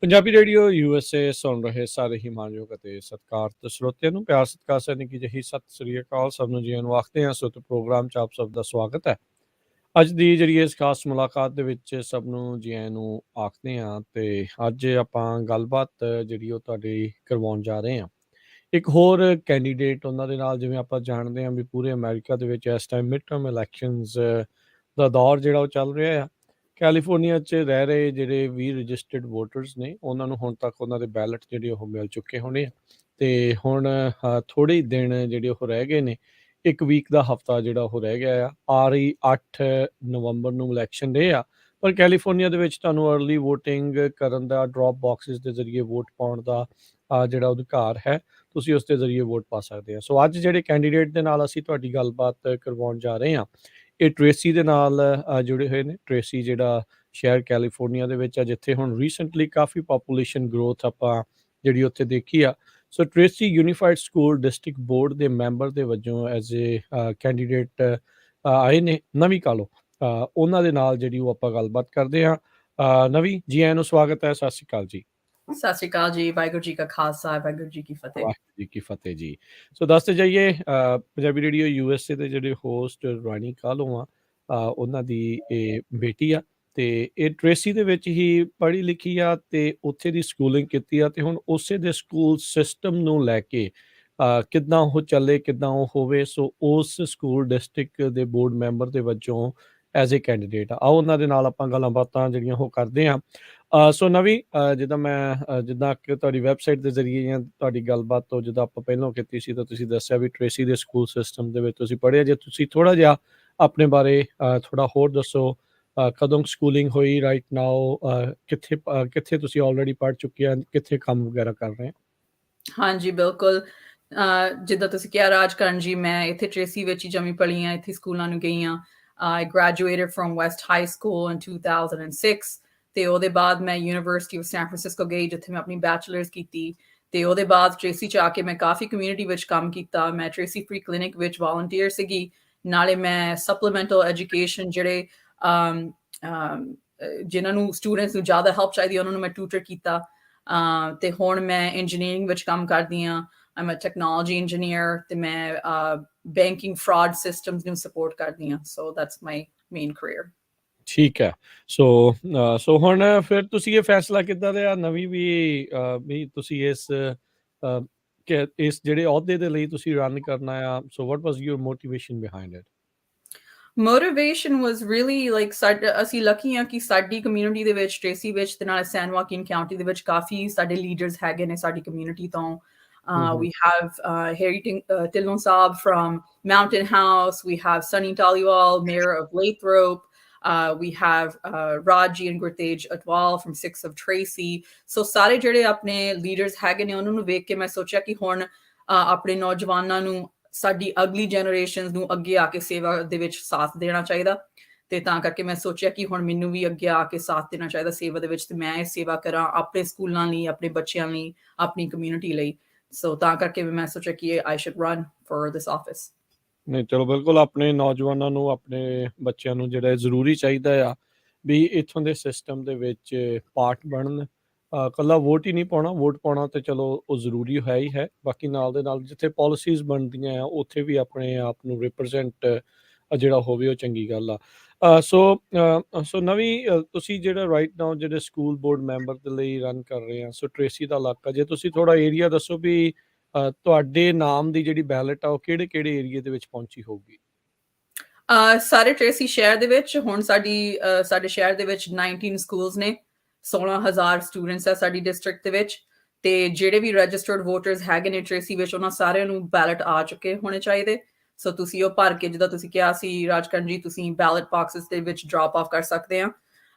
Punjabi radio USA ਸੁਣ ਰਹੇ ਸਾਰੇ ਹੀ ਮਾਣਯੋਗ ਅਤੇ ਸਤਿਕਾਰਤ ਸਰੋਤਿਆਂ ਨੂੰ ਪਿਆਰ ਸਤਿਕਾਰ ਸੈਨਿਕ ਜਿਹੀ ਸਤਿ ਸ੍ਰੀ ਅਕਾਲ। ਸਭ ਨੂੰ ਜੀਆਂ ਨੂੰ ਆਖਦੇ ਹਾਂ। ਸੋ ਪ੍ਰੋਗਰਾਮ 'ਚ ਆਪ ਸਭ ਦਾ ਸਵਾਗਤ ਹੈ। ਅੱਜ ਦੀ ਜਿਹੜੀ ਇਸ ਖਾਸ ਮੁਲਾਕਾਤ ਦੇ ਵਿੱਚ ਸਭ ਨੂੰ ਜੀਆਂ ਨੂੰ ਆਖਦੇ ਹਾਂ ਅਤੇ ਅੱਜ ਆਪਾਂ ਗੱਲਬਾਤ ਜਿਹੜੀ ਉਹ ਤੁਹਾਡੀ ਕਰਵਾਉਣ ਜਾ ਰਹੇ ਹਾਂ। ਇੱਕ ਹੋਰ ਕੈਂਡੀਡੇਟ ਉਹਨਾਂ ਦੇ ਨਾਲ, ਜਿਵੇਂ ਆਪਾਂ ਜਾਣਦੇ ਹਾਂ ਵੀ ਪੂਰੇ ਅਮਰੀਕਾ ਦੇ ਵਿੱਚ ਇਸ ਟਾਈਮ ਮਿਡ ਟਰਮ ਇਲੈਕਸ਼ਨਸ ਦਾ ਦੌਰ ਜਿਹੜਾ ਉਹ ਚੱਲ ਰਿਹਾ ਆ। ਕੈਲੀਫੋਰਨੀਆ 'ਚ ਰਹਿ ਰਹੇ ਜਿਹੜੇ 20 ਰਜਿਸਟਰਡ ਵੋਟਰਸ ਨੇ, ਉਹਨਾਂ ਨੂੰ ਹੁਣ ਤੱਕ ਉਹਨਾਂ ਦੇ ਬੈਲਟ ਜਿਹੜੇ ਉਹ ਮਿਲ ਚੁੱਕੇ ਹੋਣੇ ਆ ਅਤੇ ਹੁਣ ਥੋੜ੍ਹੇ ਹੀ ਦਿਨ ਜਿਹੜੇ ਉਹ ਰਹਿ ਗਏ ਨੇ। ਇੱਕ ਵੀਕ ਦਾ ਹਫਤਾ ਜਿਹੜਾ ਉਹ ਰਹਿ ਗਿਆ ਆ ਰਹੀ 8 ਨਵੰਬਰ ਨੂੰ ਇਲੈਕਸ਼ਨ ਡੇ ਆ। ਪਰ ਕੈਲੀਫੋਰਨੀਆ ਦੇ ਵਿੱਚ ਤੁਹਾਨੂੰ ਅਰਲੀ ਵੋਟਿੰਗ ਕਰਨ ਦਾ, ਡਰੋਪ ਬਾਕਸਿਸ ਦੇ ਜ਼ਰੀਏ ਵੋਟ ਪਾਉਣ ਦਾ ਜਿਹੜਾ ਅਧਿਕਾਰ ਹੈ, ਤੁਸੀਂ ਉਸ ਦੇ ਜ਼ਰੀਏ ਵੋਟ ਪਾ ਸਕਦੇ ਆ। ਸੋ ਅੱਜ ਜਿਹੜੇ ਕੈਂਡੀਡੇਟ ਦੇ ਨਾਲ ਅਸੀਂ ਤੁਹਾਡੀ ਗੱਲਬਾਤ ਕਰਵਾਉਣ ਜਾ ਰਹੇ ਹਾਂ, ਇਹ ਟ੍ਰੇਸੀ ਦੇ ਨਾਲ ਜੁੜੇ ਹੋਏ ਨੇ। ਟ੍ਰੇਸੀ ਜਿਹੜਾ ਸ਼ਹਿਰ ਕੈਲੀਫੋਰਨੀਆ ਦੇ ਵਿੱਚ ਆ, ਜਿੱਥੇ ਹੁਣ ਰੀਸੈਂਟਲੀ ਕਾਫੀ ਪਾਪੂਲੇਸ਼ਨ ਗਰੋਥ ਆਪਾਂ ਜਿਹੜੀ ਉੱਥੇ ਦੇਖੀ ਆ। So Tracy unified school district board ਦੇ ਮੈਂਬਰ ਦੇ ਵਜੋਂ ਐਜ਼ ਏ ਕੈਂਡੀਡੇਟ ਆਏ ਨੇ ਨਵੀਂ ਕਾਲੋ। ਉਹਨਾਂ ਦੇ ਨਾਲ ਜਿਹੜੀ ਉਹ ਆਪਾਂ ਗੱਲਬਾਤ ਕਰਦੇ ਹਾਂ। ਨਵੀਂ ਜੀ, ਆਇਆਂ ਨੂੰ ਸਵਾਗਤ ਹੈ। ਸਤਿ ਸ਼੍ਰੀ ਅਕਾਲ ਜੀ। ਸਤਿ ਸ਼੍ਰੀ ਅਕਾਲ ਜੀ। ਵਾਹਿਗੁਰੂ ਜੀ ਕਾ ਖਾਲਸਾ, ਵਾਹਿਗੁਰੂ ਜੀ ਕੀ ਫਤਿਹ। ਵਾਹਿਗੁਰੂ ਜੀ ਕੀ ਫਤਿਹ ਜੀ। ਸੋ ਦੱਸਦੇ ਜਾਈਏ, ਪੰਜਾਬੀ ਰੇਡੀਓ USA ਦੇ ਜਿਹੜੇ ਹੋਸਟ ਨਾਵੀ ਕਾਹਲੋਂ ਆ, ਉਹਨਾਂ ਦੀ ਇਹ ਬੇਟੀ ਆ ਅਤੇ ਇਹ ਟ੍ਰੇਸੀ ਦੇ ਵਿੱਚ ਹੀ ਪੜ੍ਹੀ ਲਿਖੀ ਆ ਅਤੇ ਉੱਥੇ ਦੀ ਸਕੂਲਿੰਗ ਕੀਤੀ ਆ ਅਤੇ ਹੁਣ ਉਸੇ ਦੇ ਸਕੂਲ ਸਿਸਟਮ ਨੂੰ ਲੈ ਕੇ ਕਿੱਦਾਂ ਉਹ ਚੱਲੇ, ਕਿੱਦਾਂ ਉਹ ਹੋਵੇ। ਸੋ ਉਸ ਸਕੂਲ ਡਿਸਟ੍ਰਿਕਟ ਦੇ ਬੋਰਡ ਮੈਂਬਰ ਦੇ ਵਜੋਂ ਐਜ਼ ਏ ਕੈਂਡੀਡੇਟ ਆਓ ਉਹਨਾਂ ਦੇ ਨਾਲ ਆਪਾਂ ਗੱਲਾਂ ਬਾਤਾਂ ਜਿਹੜੀਆਂ ਉਹ ਕਰਦੇ ਹਾਂ। ਸੋ ਨਵੀਂ, ਜਿੱਦਾਂ ਕਿ ਤੁਹਾਡੀ ਵੈਬਸਾਈਟ ਦੇ ਜ਼ਰੀਏ ਜਾਂ ਤੁਹਾਡੀ ਗੱਲਬਾਤ ਤੋਂ ਜਿੱਦਾਂ ਆਪਾਂ ਪਹਿਲਾਂ ਕੀਤੀ ਸੀ, ਤਾਂ ਤੁਸੀਂ ਦੱਸਿਆ ਵੀ ਟ੍ਰੇਸੀ ਦੇ ਸਕੂਲ ਸਿਸਟਮ ਦੇ ਵਿੱਚ ਤੁਸੀਂ ਪੜ੍ਹਿਆ। ਜੇ ਤੁਸੀਂ ਥੋੜ੍ਹਾ ਜਿਹਾ ਆਪਣੇ ਬਾਰੇ ਥੋੜ੍ਹਾ ਹੋਰ ਦੱਸੋ, ਕਦੋਂ ਸਕੂਲਿੰਗ ਹੋਈ, ਰਾਈਟ ਨਾਓ ਕਿੱਥੇ ਤੁਸੀਂ ਆਲਰੇਡੀ ਪੜ੍ਹ ਚੁੱਕੇ ਆ, ਕਿੱਥੇ ਕੰਮ ਵਗੈਰਾ ਕਰ ਰਹੇ? ਹਾਂਜੀ ਬਿਲਕੁਲ, ਜਿੱਦਾਂ ਤੁਸੀਂ ਕਿਹਾ ਰਾਜਕਰਨ ਜੀ, ਮੈਂ ਇੱਥੇ ਟ੍ਰੇਸੀ ਵਿੱਚ ਹੀ ਜੰਮੀ ਪਲੀ ਹਾਂ, ਇੱਥੇ ਸਕੂਲਾਂ ਨੂੰ ਗਈ ਹਾਂ। I graduated from West High School in 2006 ਤੇ ਉਹਦੇ ਬਾਅਦ ਮੈਂ ਯੂਨੀਵਰਸਿਟੀ ਆਫ ਸੈਨ ਫਰਾਂਸਿਸਕੋ ਗਈ, ਜਿੱਥੇ ਮੈਂ ਆਪਣੀ ਬੈਚਲਰਸ ਕੀਤੀ ਅਤੇ ਉਹਦੇ ਬਾਅਦ ਟ੍ਰੇਸੀ 'ਚ ਆ ਕੇ ਮੈਂ ਕਾਫੀ ਕਮਿਊਨਿਟੀ ਵਿੱਚ ਕੰਮ ਕੀਤਾ। ਮੈਂ ਟ੍ਰੇਸੀ ਫ੍ਰੀ ਕਲੀਨਿਕ ਵਿੱਚ ਵਾਲੰਟੀਅਰ ਸੀਗੀ, ਨਾਲੇ ਮੈਂ ਸਪਲੀਮੈਂਟਲ ਐਜੂਕੇਸ਼ਨ ਜਿਹੜੇ ਜਿਨ੍ਹਾਂ ਨੂੰ ਸਟੂਡੈਂਟਸ ਨੂੰ ਜ਼ਿਆਦਾ ਹੈਲਪ ਚਾਹੀਦੀ ਉਹਨਾਂ ਨੂੰ ਮੈਂ ਟਿਊਟਰ ਕੀਤਾ। ਅਤੇ ਹੁਣ ਮੈਂ ਇੰਜੀਨੀਅਰਿੰਗ ਵਿੱਚ ਕੰਮ ਕਰਦੀ ਹਾਂ। I'm a technology engineer ਅਤੇ ਮੈਂ ਬੈਂਕਿੰਗ ਫਰਾਡ ਸਿਸਟਮਸ ਨੂੰ ਸਪੋਰਟ ਕਰਦੀ ਹਾਂ। ਸੋ that's my main career. ਠੀਕ ਹੈ। ਸੋ ਹੁਣ ਫਿਰ ਤੁਸੀਂ ਇਹ ਫੈਸਲਾ ਕਿੱਦਾਂ ਲਿਆ ਨਵੀਂ ਵੀ ਤੁਸੀਂ ਇਸ ਜਿਹੜੇ ਅਹੁਦੇ ਦੇ ਲਈ ਤੁਸੀਂ ਰਨ ਕਰਨਾ ਆ? ਸੋ what was your motivation behind it? Motivation was really like ਅਸੀਂ ਲੱਕੀ ਹਾਂ ਕਿ ਸਾਡੀ ਕਮਿਊਨਿਟੀ ਦੇ ਵਿੱਚ, ਟ੍ਰੇਸੀ ਵਿੱਚ ਅਤੇ ਨਾਲ ਸੈਨ ਵਾਕਿਨ ਕਾਊਂਟੀ ਦੇ ਵਿੱਚ ਕਾਫੀ ਸਾਡੇ ਲੀਡਰਸ ਹੈਗੇ ਨੇ ਸਾਡੀ ਕਮਿਊਨਿਟੀ ਤੋਂ। We have Harry Tillon Saab from Mountain House. We have Sunny Taliwal, Mayor of Lathrop. We have Raji and Gurtej Atwal from 6 of Tracy. So ਸਾਰੇ ਜਿਹੜੇ ਆਪਣੇ ਲੀਡਰਸ ਹੈਗੇ ਨੇ ਉਹਨਾਂ ਨੂੰ ਵੇਖ ਕੇ ਮੈਂ ਸੋਚਿਆ ਕਿ ਹੁਣ ਆਪਣੇ ਨੌਜਵਾਨਾਂ ਨੂੰ, ਸਾਡੀ ਅਗਲੀ ਜਨਰੇਸ਼ਨ ਨੂੰ ਅੱਗੇ ਆ ਕੇ ਸੇਵਾ ਦੇ ਵਿੱਚ ਸਾਥ ਦੇਣਾ ਚਾਹੀਦਾ ਅਤੇ ਤਾਂ ਕਰਕੇ ਮੈਂ ਸੋਚਿਆ ਕਿ ਹੁਣ ਮੈਨੂੰ ਵੀ ਅੱਗੇ ਆ ਕੇ ਸਾਥ ਦੇਣਾ ਚਾਹੀਦਾ ਸੇਵਾ ਦੇ ਵਿੱਚ ਅਤੇ ਮੈਂ ਇਹ ਸੇਵਾ ਕਰਾਂ ਆਪਣੇ ਸਕੂਲਾਂ ਲਈ, ਆਪਣੇ ਬੱਚਿਆਂ ਲਈ, ਆਪਣੀ ਕਮਿਊਨਿਟੀ ਲਈ। ਸੋ ਤਾਂ ਕਰਕੇ ਮੈਂ ਸੋਚਿਆ ਕਿ I should run for this office. ਨਹੀਂ, ਚਲੋ ਬਿਲਕੁਲ ਆਪਣੇ ਨੌਜਵਾਨਾਂ ਨੂੰ, ਆਪਣੇ ਬੱਚਿਆਂ ਨੂੰ ਜਿਹੜਾ ਜ਼ਰੂਰੀ ਚਾਹੀਦਾ ਆ ਵੀ ਇੱਥੋਂ ਦੇ ਸਿਸਟਮ ਦੇ ਵਿੱਚ ਪਾਰਟ ਬਣਨ। ਇਕੱਲਾ ਵੋਟ ਹੀ ਨਹੀਂ ਪਾਉਣਾ, ਵੋਟ ਪਾਉਣਾ ਤਾਂ ਚਲੋ ਉਹ ਜ਼ਰੂਰੀ ਹੈ ਹੀ ਹੈ, ਬਾਕੀ ਨਾਲ ਦੇ ਨਾਲ ਜਿੱਥੇ ਪਾਲਿਸੀਜ਼ ਬਣਦੀਆਂ ਆ ਉੱਥੇ ਵੀ ਆਪਣੇ ਆਪ ਨੂੰ ਰਿਪਰਜੈਂਟ ਜਿਹੜਾ ਹੋਵੇ ਉਹ ਚੰਗੀ ਗੱਲ ਆ। ਸੋ ਨਵੀਂ, ਤੁਸੀਂ ਜਿਹੜਾ ਰਾਈਟ ਨਾਓ ਜਿਹੜੇ ਸਕੂਲ ਬੋਰਡ ਮੈਂਬਰ ਦੇ ਲਈ ਰਨ ਕਰ ਰਹੇ ਆ, ਸੋ ਟ੍ਰੇਸੀ ਦਾ ਇਲਾਕਾ, ਜੇ ਤੁਸੀਂ ਥੋੜ੍ਹਾ ਏਰੀਆ ਦੱਸੋ ਵੀ ਤੁਹਾਡੇ ਨਾਮ ਦੀ ਜਿਹੜੀ ਬੈਲਟ ਆ ਉਹ ਕਿਹੜੇ ਏਰੀਏ ਦੇ ਵਿੱਚ ਪਹੁੰਚੀ ਹੋਊਗੀ? ਸਾਰੇ ਟ੍ਰੇਸੀ ਸ਼ਹਿਰ ਦੇ ਵਿੱਚ ਹੁਣ ਸਾਡੇ ਸ਼ਹਿਰ ਦੇ ਵਿੱਚ 19 ਸਕੂਲਸ ਨੇ, 16,000 ਸਟੂਡੈਂਟਸ ਹੈ ਸਾਡੀ ਡਿਸਟ੍ਰਿਕਟ ਦੇ ਵਿੱਚ ਅਤੇ ਜਿਹੜੇ ਵੀ ਰਜਿਸਟਰਡ ਵੋਟਰਸ ਹੈਗੇ ਨੇ ਟ੍ਰੇਸੀ ਵਿੱਚ ਉਹਨਾਂ ਸਾਰਿਆਂ ਨੂੰ ਬੈਲਟ ਆ ਚੁੱਕੇ ਹੋਣੇ ਚਾਹੀਦੇ। ਸੋ ਤੁਸੀਂ ਉਹ ਭਰ ਕੇ, ਜਿੱਦਾਂ ਤੁਸੀਂ ਕਿਹਾ ਸੀ ਰਾਜਕਰਨ ਜੀ, ਤੁਸੀਂ ਬੈਲਟ ਬਾਕਸਿਸ ਦੇ ਵਿੱਚ ਡਰੋਪ ਆਫ ਕਰ ਸਕਦੇ ਆ।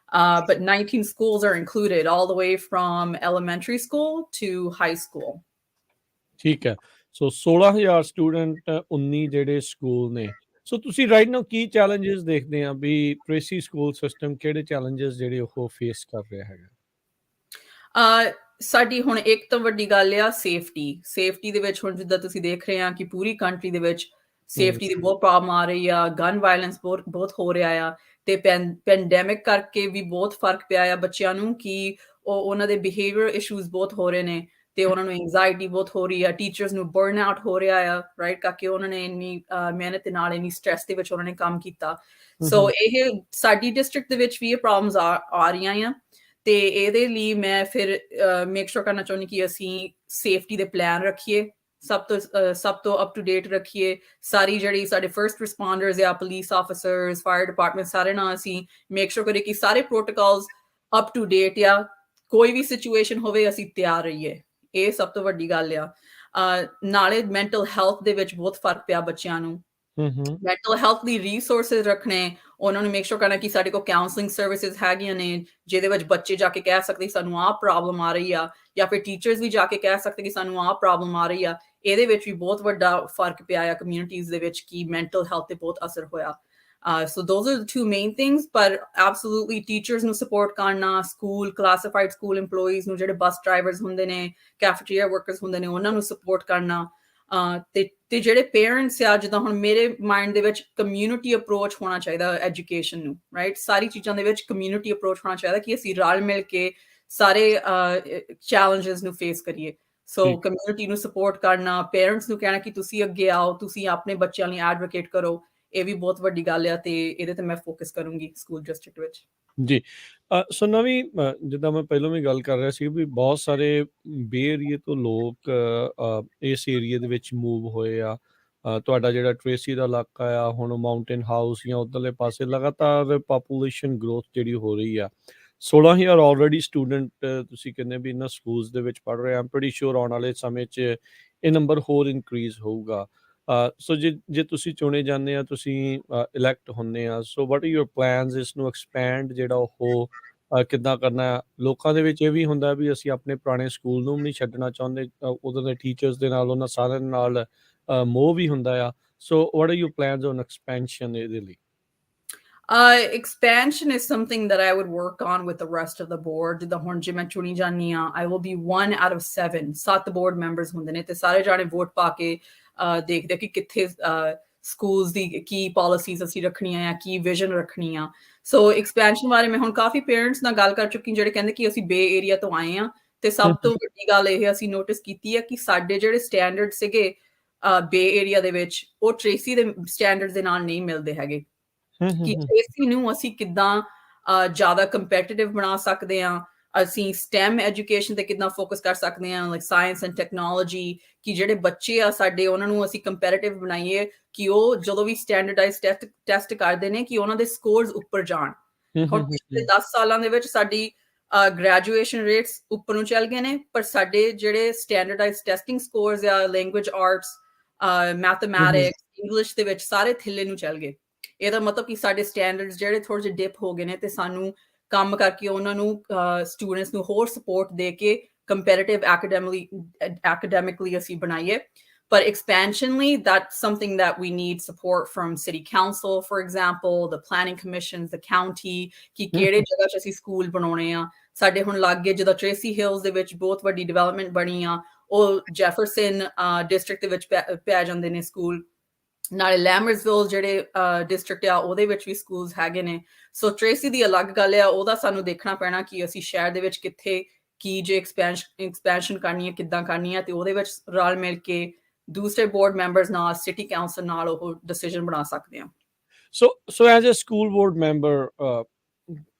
But 19 schools are included, all the way from elementary school to high school. ਠੀਕ ਹੈ। ਸੋ 16,000 ਸਟੂਡੈਂਟ, 19 ਜਿਹੜੇ ਸਕੂਲ ਨੇ। ਸੋ ਤੁਸੀਂ ਰਾਈਟ ਨਾਓ ਕੀ ਚੈਲੰਜਸ ਦੇਖਦੇ ਆ ਵੀ ਟ੍ਰੇਸੀ ਸਕੂਲ ਸਿਸਟਮ ਕਿਹੜੇ ਚੈਲੰਜਸ ਜਿਹੜੇ ਉਹ ਫੇਸ ਕਰ ਰਿਹਾ ਹੈਗਾ? ਸਾਡੀ ਹੁਣ ਇੱਕ ਤਾਂ ਵੱਡੀ ਗੱਲ ਆ ਸੇਫਟੀ ਦੇ ਵਿੱਚ। ਹੁਣ ਜਿੱਦਾਂ ਤੁਸੀਂ ਦੇਖ ਰਹੇ ਆ ਕਿ ਪੂਰੀ ਕੰਟਰੀ ਦੇ ਵਿੱਚ ਸੇਫਟੀ ਦੀ ਬਹੁਤ ਪ੍ਰੋਬਲਮ ਆ ਰਹੀ ਆ, ਗਨ ਵਾਇਲੈਂਸ ਬਹੁਤ ਹੋ ਰਿਹਾ ਆ ਅਤੇ ਪੈਂਡੈਮਿਕ ਕਰਕੇ ਵੀ ਬਹੁਤ ਫਰਕ ਪਿਆ ਆ ਬੱਚਿਆਂ ਨੂੰ ਕਿ ਉਹਨਾਂ ਦੇ ਬਿਹੇਵੀਅਰ ਇਸ਼ੂਜ਼ ਬਹੁਤ ਹੋ ਰਹੇ ਨੇ ਤੇ ਉਹਨਾਂ ਨੂੰ ਐਂਜ਼ਾਈਟੀ ਬਹੁਤ ਹੋ ਰਹੀ ਆ, ਟੀਚਰਸ ਨੂੰ ਬਰਨ ਆਊਟ ਹੋ ਰਿਹਾ ਆ, ਰਾਈਟ, ਕਰਕੇ ਉਹਨਾਂ ਨੇ ਇੰਨੀ ਮਿਹਨਤ ਦੇ ਨਾਲ ਇੰਨੀ ਸਟ੍ਰੈਸ ਦੇ ਵਿੱਚ ਉਹਨਾਂ ਨੇ ਕੰਮ ਕੀਤਾ। ਸੋ ਇਹ ਸਾਡੀ ਡਿਸਟ੍ਰਿਕਟ ਦੇ ਵਿੱਚ ਵੀ ਇਹ ਪ੍ਰੋਬਲਮਸ ਆ ਰਹੀਆਂ ਆ ਤੇ ਇਹਦੇ ਲਈ ਮੈਂ ਫਿਰ ਮੇਕ ਸ਼ੋਰ ਕਰਨਾ ਚਾਹੁੰਦੀ ਕਿ ਅਸੀਂ ਸੇਫਟੀ ਦੇ ਪਲਾਨ ਰੱਖੀਏ, ਸਭ ਤੋਂ ਅਪ ਟੂ ਡੇਟ ਰੱਖੀਏ। ਸਾਰੀ ਜਿਹੜੀ ਸਾਡੇ ਫਰਸਟ ਰਿਸਪੌਂਡਰਸ ਆ, ਪੁਲਿਸ ਆਫਿਸਰਸ, ਫਾਇਰ ਡਿਪਾਰਟਮੈਂਟ, ਸਾਰੇ ਨਾਲ ਅਸੀਂ ਮੇਕ ਸ਼ੋਰ ਕਰੀਏ ਕਿ ਸਾਰੇ ਪ੍ਰੋਟੋਕਾਲਸ ਅਪ ਟੂ ਡੇਟ ਆ, ਕੋਈ ਵੀ ਸਿਚੁਏਸ਼ਨ ਹੋਵੇ ਅਸੀਂ ਤਿਆਰ ਰਹੀਏ। ਇਹ ਸਭ ਤੋਂ ਵੱਡੀ ਗੱਲ ਆ। ਨਾਲੇ ਮੈਂਟਲ ਹੈਲਥ ਦੇ ਵਿੱਚ ਬਹੁਤ ਫਰਕ ਪਿਆ ਬੱਚਿਆਂ ਨੂੰ। ਮੈਂਟਲ ਹੈਲਥ ਲਈ ਰਿਸੋਰਸਿਸ ਰੱਖਣੇ, ਉਹਨਾਂ ਨੂੰ ਮੇਕ ਸ਼ੋਰ ਕਰਨਾ ਕਿ ਸਾਡੇ ਕੋਲ ਕਾਉਂਸਲਿੰਗ ਸਰਵਿਸਿਜ਼ ਹੈਗੀਆਂ ਨੇ ਜਿਹਦੇ ਵਿੱਚ ਬੱਚੇ ਜਾ ਕੇ ਕਹਿ ਸਕਦੇ ਸਾਨੂੰ ਆਹ ਪ੍ਰੋਬਲਮ ਆ ਰਹੀ ਆ, ਜਾਂ ਫਿਰ ਟੀਚਰਸ ਵੀ ਜਾ ਕੇ ਕਹਿ ਸਕਦੇ ਕਿ ਸਾਨੂੰ ਆਹ ਪ੍ਰੋਬਲਮ ਆ ਰਹੀ ਆ। ਇਹਦੇ ਵਿੱਚ ਵੀ ਬਹੁਤ ਵੱਡਾ ਫਰਕ ਪਿਆ ਆ ਕਮਿਊਨਿਟੀਜ਼ ਦੇ ਵਿੱਚ ਕਿ ਮੈਂਟਲ ਹੈਲਥ ਤੇ ਬਹੁਤ ਅਸਰ ਹੋਇਆ। So those are the two main things, but absolutely teachers ਨੂੰ support ਕਰਨਾ, ਸਕੂਲ classified school employees ਨੂੰ, ਜਿਹੜੇ ਬੱਸ ਡਰਾਈਵਰਸ ਹੁੰਦੇ ਨੇ, cafeteria workers ਹੁੰਦੇ ਨੇ, ਉਹਨਾਂ ਨੂੰ support ਕਰਨਾ। ਤੇ ਜਿਹੜੇ ਪੇਰੈਂਟਸ ਆ, ਜਿੱਦਾਂ ਹੁਣ ਮੇਰੇ ਮਾਈਂਡ ਦੇ ਵਿੱਚ ਕਮਿਊਨਿਟੀ ਅਪਰੋਚ ਹੋਣਾ ਚਾਹੀਦਾ ਐਜੂਕੇਸ਼ਨ ਨੂੰ, ਰਾਈਟ, ਸਾਰੀ ਚੀਜ਼ਾਂ ਦੇ ਵਿੱਚ ਕਮਿਊਨਿਟੀ ਅਪਰੋਚ ਹੋਣਾ ਚਾਹੀਦਾ ਕਿ ਅਸੀਂ ਰਲ ਮਿਲ ਕੇ ਸਾਰੇ ਚੈਲੰਜਸ ਨੂੰ ਫੇਸ ਕਰੀਏ। ਸੋ ਕਮਿਊਨਿਟੀ ਨੂੰ ਸਪੋਰਟ ਕਰਨਾ, ਪੇਰੈਂਟਸ ਨੂੰ ਕਹਿਣਾ ਕਿ ਤੁਸੀਂ ਅੱਗੇ ਆਓ, ਤੁਸੀਂ ਆਪਣੇ ਬੱਚਿਆਂ ਲਈ ਐਡਵੋਕੇਟ ਕਰੋ, ਇਹ ਵੀ ਬਹੁਤ ਵੱਡੀ ਗੱਲ ਆ ਤੇ ਇਹਦੇ ਤੇ ਮੈਂ ਫੋਕਸ ਕਰੂੰਗੀ ਸਕੂਲ ਡਿਸਟ੍ਰਿਕਟ ਵਿੱਚ। ਜੀ, ਸੋ ਨਵੀਂ, ਜਿੱਦਾਂ ਮੈਂ ਪਹਿਲਾਂ ਵੀ ਗੱਲ ਕਰ ਰਿਹਾ ਸੀ ਵੀ ਬਹੁਤ ਸਾਰੇ ਬੇ ਏਰੀਏ ਤੋਂ ਲੋਕ ਇਸ ਏਰੀਏ ਦੇ ਵਿੱਚ ਮੂਵ ਹੋਏ ਆ। ਤੁਹਾਡਾ ਜਿਹੜਾ ਟ੍ਰੇਸੀ ਦਾ ਇਲਾਕਾ ਆ, ਹੁਣ ਮਾਊਂਟੇਨ ਹਾਊਸ ਜਾਂ ਉੱਧਰਲੇ ਪਾਸੇ ਲਗਾਤਾਰ ਪਾਪੂਲੇਸ਼ਨ ਗਰੋਥ ਜਿਹੜੀ ਹੋ ਰਹੀ ਆ। 16,000 ਆਲਰੇਡੀ ਸਟੂਡੈਂਟ ਤੁਸੀਂ ਕਹਿੰਦੇ ਵੀ ਇਹਨਾਂ ਸਕੂਲਸ ਦੇ ਵਿੱਚ ਪੜ੍ਹ ਰਹੇ ਆ। ਪ੍ਰੈਟੀ ਸ਼ੋਰ ਆਉਣ ਵਾਲੇ ਸਮੇਂ 'ਚ ਇਹ ਨੰਬਰ ਹੋਰ ਇਨਕਰੀਜ਼ ਹੋਊਗਾ। ਸੋ ਜੇ ਤੁਸੀਂ ਚੁਣੇ ਜਾਂਦੇ ਆ, ਤੁਸੀਂ ਇਲੈਕਟ ਹੁੰਦੇ ਆ, so what are your plans ਇਸ ਨੂੰ ਐਕਸਪੈਂਡ ਜਿਹੜਾ ਉਹ ਕਿੱਦਾਂ ਕਰਨਾ? ਲੋਕਾਂ ਦੇ ਵਿੱਚ ਇਹ ਵੀ ਹੁੰਦਾ ਵੀ ਅਸੀਂ ਆਪਣੇ ਪੁਰਾਣੇ ਸਕੂਲ ਨੂੰ ਵੀ ਨਹੀਂ ਛੱਡਣਾ ਚਾਹੁੰਦੇ, ਉਦੋਂ ਦੇ ਟੀਚਰਸ ਦੇ ਨਾਲ, ਉਹਨਾਂ ਸਾਰਿਆਂ ਨਾਲ ਮੋਹ ਵੀ ਹੁੰਦਾ ਆ। So what are your plans on expansion ਇਹਦੇ ਲਈ? Expansion is something that I would work on with the rest of the board. ਜਿੱਦਾਂ ਹੁਣ ਜੇ ਮੈਂ ਚੁਣੀ ਜਾਂਦੀ ਆ, I will be 1 out of 7, 7 board members ਹੁੰਦੇ ਨੇ ਤੇ ਸਾਰੇ ਜਾਣੇ ਵੋਟ ਪਾ ਕੇ ਦੇਖਦੇ ਕਿ ਕਿੱਥੇ ਸਕੂਲਸ ਦੀ ਕੀ ਪਾਲਿਸੀਜ਼ ਅਸੀਂ ਰੱਖਣੀਆਂ ਆ, ਕੀ ਵਿਜ਼ਨ ਰੱਖਣੀ ਆ। ਸੋ ਐਕਸਪੈਂਸ਼ਨ ਬਾਰੇ ਮੈਂ ਹੁਣ ਕਾਫੀ ਪੇਰੈਂਟਸ ਨਾਲ ਗੱਲ ਕਰ ਚੁੱਕੀ, ਜਿਹੜੇ ਕਹਿੰਦੇ ਕਿ ਅਸੀਂ ਬੇ ਏਰੀਆ ਤੋਂ ਆਏ ਆ ਤੇ ਸਭ ਤੋਂ ਵੱਡੀ ਗੱਲ ਇਹ ਅਸੀਂ ਨੋਟਿਸ ਕੀਤੀ ਹੈ ਕਿ ਸਾਡੇ ਜਿਹੜੇ ਸਟੈਂਡਰਡ ਸੀਗੇ ਬੇ ਏਰੀਆ ਦੇ ਵਿੱਚ, ਉਹ ਟ੍ਰੇਸੀ ਦੇ ਸਟੈਂਡਰਡ ਦੇ ਨਾਲ ਨਹੀਂ ਮਿਲਦੇ ਹੈਗੇ। ਕਿ ਟ੍ਰੇਸੀ ਨੂੰ ਅਸੀਂ ਕਿੱਦਾਂ ਜ਼ਿਆਦਾ ਕੰਪੈਟੀਟਿਵ ਬਣਾ ਸਕਦੇ ਹਾਂ, ਅਸੀਂ ਸਟੈਮ ਐਜੂਕੇਸ਼ਨ ਤੇ ਕਿੱਦਾਂ ਫੋਕਸ ਕਰ ਸਕਦੇ ਹਾਂ, ਲਾਈਕ ਸਾਇੰਸ ਐਂਡ ਟੈਕਨੋਲੋਜੀ, ਕਿ ਜਿਹੜੇ ਬੱਚੇ ਆ ਸਾਡੇ ਉਹਨਾਂ ਨੂੰ ਅਸੀਂ ਕੰਪੈਟੀਟਿਵ ਬਣਾਈਏ ਕਿ ਉਹ ਜਦੋਂ ਵੀ ਸਟੈਂਡਰਡਾਈਜ਼ ਟੈਸਟ ਕਰਦੇ ਨੇ ਕਿ ਉਹਨਾਂ ਦੇ ਸਕੋਰਸ ਉੱਪਰ ਜਾਣ। ਹੁਣ ਪਿਛਲੇ 10 ਸਾਲਾਂ ਦੇ ਵਿੱਚ ਸਾਡੀ ਗ੍ਰੈਜੂਏਸ਼ਨ ਰੇਟਸ ਉੱਪਰ ਨੂੰ ਚੱਲ ਗਏ ਨੇ, ਪਰ ਸਾਡੇ ਜਿਹੜੇ ਸਟੈਂਡਰਡਾਈਜ਼ ਟੈਸਟਿੰਗ ਸਕੋਰਸ ਆ, ਲੈਂਗੁਏਜ ਆਰਟਸ, ਮੈਥਮੈਟਿਕਸ, ਇੰਗਲਿਸ਼ ਦੇ ਵਿੱਚ ਸਾਰੇ ਥੱਲੇ ਨੂੰ ਚੱਲ ਗਏ। ਇਹਦਾ ਮਤਲਬ ਕਿ ਸਾਡੇ ਸਟੈਂਡਰਡਸ ਜਿਹੜੇ ਥੋੜੇ ਜਿਹੇ ਡਿਪ ਹੋ ਗਏ ਨੇ ਤੇ ਸਾਨੂੰ ਕੰਮ ਕਰਕੇ ਉਹਨਾਂ ਨੂੰ ਸਟੂਡੈਂਟਸ ਨੂੰ ਹੋਰ ਸਪੋਰਟ ਦੇ ਕੇ ਕੰਪੈਟੀਟਿਵ academically ਅਸੀਂ ਬਣਾਈਏ। But expansionally, that's something that we need support from city council, for example, the planning commissions, the county, ਕਿ ਕਿਹੜੇ ਜਗ੍ਹਾ 'ਚ ਅਸੀਂ ਸਕੂਲ ਬਣਾਉਣੇ ਆ। ਸਾਡੇ ਹੁਣ ਲਾਗੇ ਜਿੱਦਾਂ ਟ੍ਰੇਸੀ ਹਿਲਸ ਦੇ ਵਿੱਚ ਬਹੁਤ ਵੱਡੀ ਡਿਵੈਲਪਮੈਂਟ ਬਣੀ ਆ, ਉਹ ਜੈਫਰਸਨ ਡਿਸਟ੍ਰਿਕਟ ਦੇ ਵਿੱਚ ਪੈ ਜਾਂਦੇ ਨੇ ਸਕੂਲ। ਨਾਲੇ ਲੈਮਰਸਵਿਲ ਜਿਹੜੇ ਡਿਸਟ੍ਰਿਕਟ ਆ ਉਹਦੇ ਵਿੱਚ ਵੀ ਸਕੂਲਸ ਹੈਗੇ ਨੇ। ਸੋ ਟ੍ਰੇਸੀ ਦੀ ਅਲੱਗ ਗੱਲ ਆ, ਉਹਦਾ ਸਾਨੂੰ ਦੇਖਣਾ ਪੈਣਾ ਕਿ ਅਸੀਂ ਸ਼ਹਿਰ ਦੇ ਵਿੱਚ ਕਿੱਥੇ ਕੀ ਜੇ ਐਕਸਪੈਂਸ਼ਨ ਕਰਨੀ ਹੈ, ਕਿੱਦਾਂ ਕਰਨੀ ਹੈ, ਤੇ ਉਹਦੇ ਵਿੱਚ ਰਲ ਮਿਲ ਕੇ ਦੂਸਰੇ ਬੋਰਡ ਮੈਂਬਰਸ ਨਾਲ, ਸਿਟੀ ਕਾਉਂਸਲ ਨਾਲ ਉਹ ਡਿਸੀਜਨ ਬਣਾ ਸਕਦੇ ਹਾਂ। So as a school board member